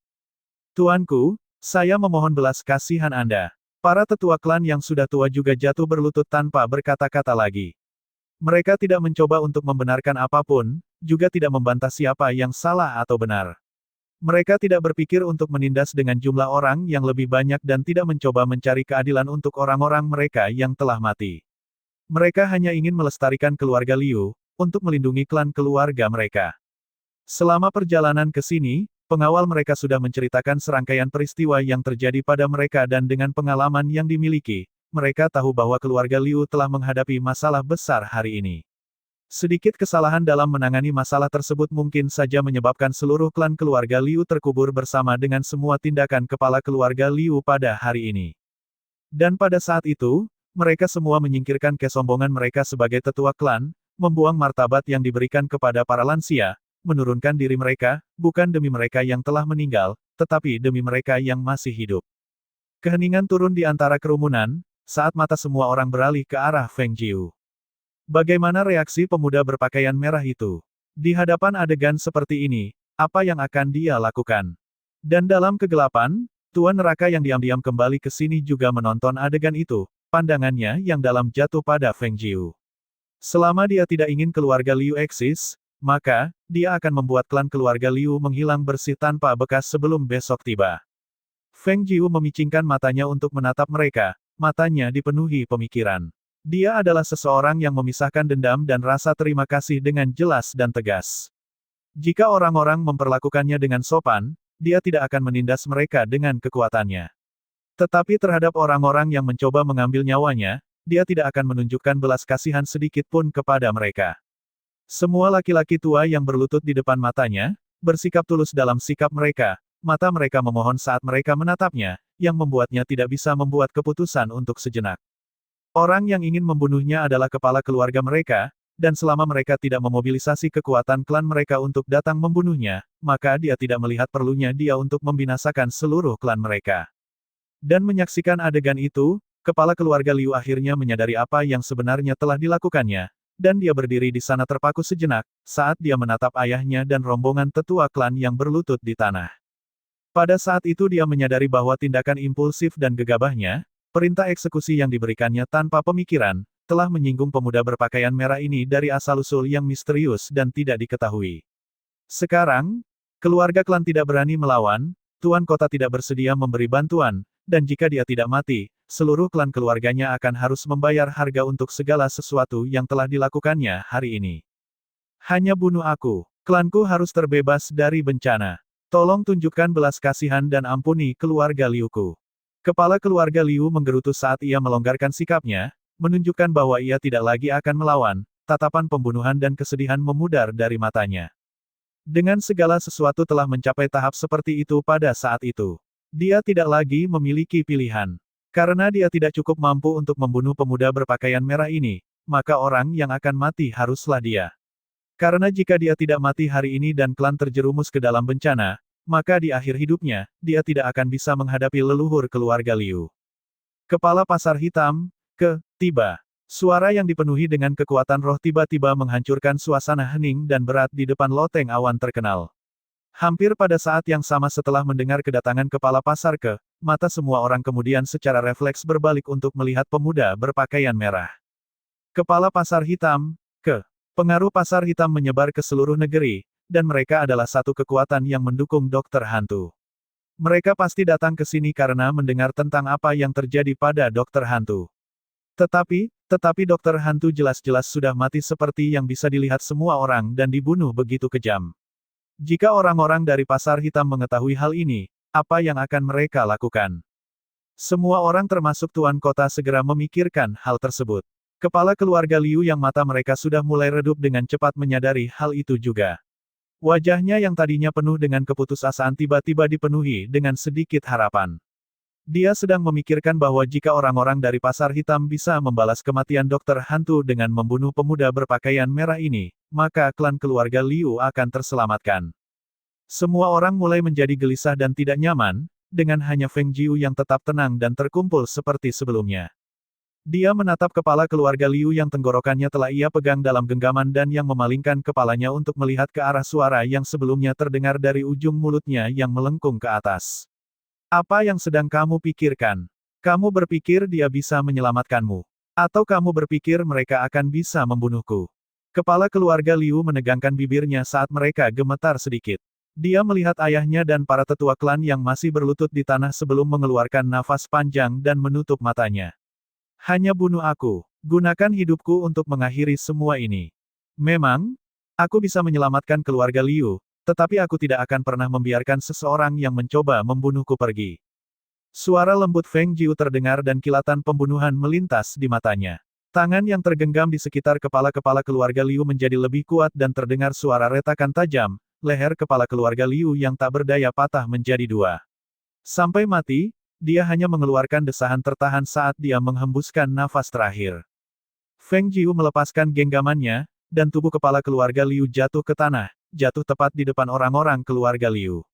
Tuanku, saya memohon belas kasihan Anda. Para tetua klan yang sudah tua juga jatuh berlutut tanpa berkata-kata lagi. Mereka tidak mencoba untuk membenarkan apapun, juga tidak membantah siapa yang salah atau benar. Mereka tidak berpikir untuk menindas dengan jumlah orang yang lebih banyak dan tidak mencoba mencari keadilan untuk orang-orang mereka yang telah mati. Mereka hanya ingin melestarikan keluarga Liu, untuk melindungi klan keluarga mereka. Selama perjalanan ke sini, pengawal mereka sudah menceritakan serangkaian peristiwa yang terjadi pada mereka dan dengan pengalaman yang dimiliki, mereka tahu bahwa keluarga Liu telah menghadapi masalah besar hari ini. Sedikit kesalahan dalam menangani masalah tersebut mungkin saja menyebabkan seluruh klan keluarga Liu terkubur bersama dengan semua tindakan kepala keluarga Liu pada hari ini. Dan pada saat itu, mereka semua menyingkirkan kesombongan mereka sebagai tetua klan, membuang martabat yang diberikan kepada para lansia, menurunkan diri mereka, bukan demi mereka yang telah meninggal, tetapi demi mereka yang masih hidup. Keheningan turun di antara kerumunan, saat mata semua orang beralih ke arah Feng Jiu. Bagaimana reaksi pemuda berpakaian merah itu? Di hadapan adegan seperti ini, apa yang akan dia lakukan? Dan dalam kegelapan, Tuan Neraka yang diam-diam kembali ke sini juga menonton adegan itu, pandangannya yang dalam jatuh pada Feng Jiu. Selama dia tidak ingin keluarga Liu eksis, maka, dia akan membuat klan keluarga Liu menghilang bersih tanpa bekas sebelum besok tiba. Feng Jiu memicingkan matanya untuk menatap mereka, matanya dipenuhi pemikiran. Dia adalah seseorang yang memisahkan dendam dan rasa terima kasih dengan jelas dan tegas. Jika orang-orang memperlakukannya dengan sopan, dia tidak akan menindas mereka dengan kekuatannya. Tetapi terhadap orang-orang yang mencoba mengambil nyawanya, dia tidak akan menunjukkan belas kasihan sedikit pun kepada mereka. Semua laki-laki tua yang berlutut di depan matanya, bersikap tulus dalam sikap mereka, mata mereka memohon saat mereka menatapnya, yang membuatnya tidak bisa membuat keputusan untuk sejenak. Orang yang ingin membunuhnya adalah kepala keluarga mereka, dan selama mereka tidak memobilisasi kekuatan klan mereka untuk datang membunuhnya, maka dia tidak melihat perlunya dia untuk membinasakan seluruh klan mereka. Dan menyaksikan adegan itu, kepala keluarga Liu akhirnya menyadari apa yang sebenarnya telah dilakukannya, dan dia berdiri di sana terpaku sejenak, saat dia menatap ayahnya dan rombongan tetua klan yang berlutut di tanah. Pada saat itu dia menyadari bahwa tindakan impulsif dan gegabahnya, perintah eksekusi yang diberikannya tanpa pemikiran, telah menyinggung pemuda berpakaian merah ini dari asal-usul yang misterius dan tidak diketahui. Sekarang, keluarga klan tidak berani melawan, tuan kota tidak bersedia memberi bantuan, dan jika dia tidak mati, seluruh klan keluarganya akan harus membayar harga untuk segala sesuatu yang telah dilakukannya hari ini. Hanya bunuh aku. Klanku harus terbebas dari bencana. Tolong tunjukkan belas kasihan dan ampuni keluarga Liuku. Kepala keluarga Liu menggerutu saat ia melonggarkan sikapnya, menunjukkan bahwa ia tidak lagi akan melawan, tatapan pembunuhan dan kesedihan memudar dari matanya. Dengan segala sesuatu telah mencapai tahap seperti itu pada saat itu. Dia tidak lagi memiliki pilihan. Karena dia tidak cukup mampu untuk membunuh pemuda berpakaian merah ini, maka orang yang akan mati haruslah dia. Karena jika dia tidak mati hari ini dan klan terjerumus ke dalam bencana, maka di akhir hidupnya, dia tidak akan bisa menghadapi leluhur keluarga Liu. Kepala pasar hitam, tiba. Suara yang dipenuhi dengan kekuatan roh tiba-tiba menghancurkan suasana hening dan berat di depan loteng awan terkenal. Hampir pada saat yang sama setelah mendengar kedatangan kepala pasar mata semua orang kemudian secara refleks berbalik untuk melihat pemuda berpakaian merah. Kepala pasar hitam, pengaruh pasar hitam menyebar ke seluruh negeri, dan mereka adalah satu kekuatan yang mendukung dokter hantu. Mereka pasti datang ke sini karena mendengar tentang apa yang terjadi pada dokter hantu. Tetapi dokter hantu jelas-jelas sudah mati seperti yang bisa dilihat semua orang dan dibunuh begitu kejam. Jika orang-orang dari pasar hitam mengetahui hal ini, apa yang akan mereka lakukan? Semua orang termasuk tuan kota segera memikirkan hal tersebut. Kepala keluarga Liu yang mata mereka sudah mulai redup dengan cepat menyadari hal itu juga. Wajahnya yang tadinya penuh dengan keputusasaan tiba-tiba dipenuhi dengan sedikit harapan. Dia sedang memikirkan bahwa jika orang-orang dari pasar hitam bisa membalas kematian dokter hantu dengan membunuh pemuda berpakaian merah ini, maka klan keluarga Liu akan terselamatkan. Semua orang mulai menjadi gelisah dan tidak nyaman, dengan hanya Feng Jiu yang tetap tenang dan terkumpul seperti sebelumnya. Dia menatap kepala keluarga Liu yang tenggorokannya telah ia pegang dalam genggaman dan yang memalingkan kepalanya untuk melihat ke arah suara yang sebelumnya terdengar dari ujung mulutnya yang melengkung ke atas. Apa yang sedang kamu pikirkan? Kamu berpikir dia bisa menyelamatkanmu? Atau kamu berpikir mereka akan bisa membunuhku? Kepala keluarga Liu menegangkan bibirnya saat mereka gemetar sedikit. Dia melihat ayahnya dan para tetua klan yang masih berlutut di tanah sebelum mengeluarkan nafas panjang dan menutup matanya. Hanya bunuh aku. Gunakan hidupku untuk mengakhiri semua ini. Memang, aku bisa menyelamatkan keluarga Liu, tetapi aku tidak akan pernah membiarkan seseorang yang mencoba membunuhku pergi. Suara lembut Feng Jiu terdengar dan kilatan pembunuhan melintas di matanya. Tangan yang tergenggam di sekitar kepala-kepala keluarga Liu menjadi lebih kuat dan terdengar suara retakan tajam, leher kepala keluarga Liu yang tak berdaya patah menjadi dua. Sampai mati, dia hanya mengeluarkan desahan tertahan saat dia menghembuskan nafas terakhir. Feng Jiu melepaskan genggamannya, dan tubuh kepala keluarga Liu jatuh ke tanah, jatuh tepat di depan orang-orang keluarga Liu.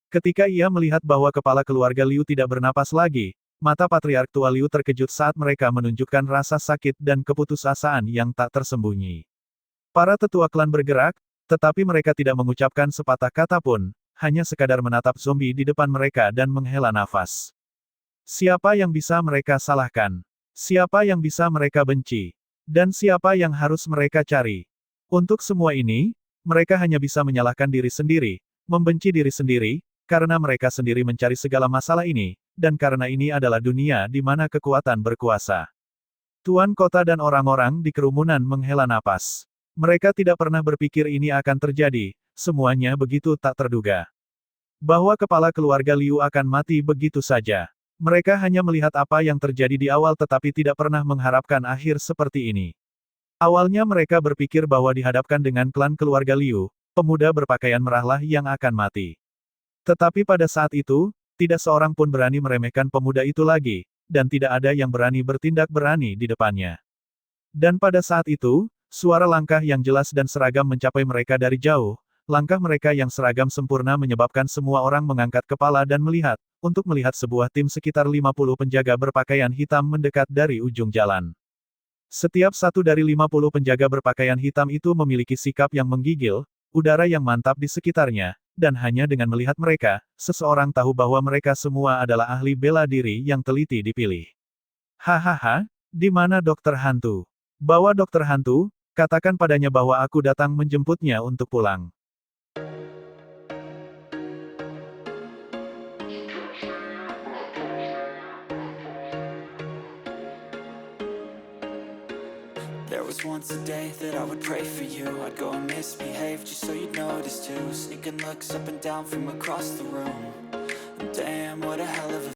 Ketika ia melihat bahwa kepala keluarga Liu tidak bernapas lagi, mata patriark tua Liu terkejut saat mereka menunjukkan rasa sakit dan keputusasaan yang tak tersembunyi. Para tetua klan bergerak, tetapi mereka tidak mengucapkan sepatah kata pun, hanya sekadar menatap zombie di depan mereka dan menghela nafas. Siapa yang bisa mereka salahkan? Siapa yang bisa mereka benci? Dan siapa yang harus mereka cari? Untuk semua ini, mereka hanya bisa menyalahkan diri sendiri, membenci diri sendiri, karena mereka sendiri mencari segala masalah ini, dan karena ini adalah dunia di mana kekuatan berkuasa. Tuan kota dan orang-orang di kerumunan menghela napas. Mereka tidak pernah berpikir ini akan terjadi, semuanya begitu tak terduga. Bahwa kepala keluarga Liu akan mati begitu saja. Mereka hanya melihat apa yang terjadi di awal tetapi tidak pernah mengharapkan akhir seperti ini. Awalnya mereka berpikir bahwa dihadapkan dengan klan keluarga Liu, pemuda berpakaian merahlah yang akan mati. Tetapi pada saat itu, tidak seorang pun berani meremehkan pemuda itu lagi, dan tidak ada yang berani bertindak berani di depannya. Dan pada saat itu, suara langkah yang jelas dan seragam mencapai mereka dari jauh, langkah mereka yang seragam sempurna menyebabkan semua orang mengangkat kepala dan melihat, untuk melihat sebuah tim sekitar 50 penjaga berpakaian hitam mendekat dari ujung jalan. Setiap satu dari 50 penjaga berpakaian hitam itu memiliki sikap yang menggigil, udara yang mantap di sekitarnya, dan hanya dengan melihat mereka, seseorang tahu bahwa mereka semua adalah ahli bela diri yang teliti dipilih. Hahaha, di mana dokter hantu? Bawa dokter hantu, katakan padanya bahwa aku datang menjemputnya untuk pulang. There was once a day that I would pray for you. I'd go and misbehave just so you'd notice too. Sneaking looks up and down from across the room. Damn, what a hell of a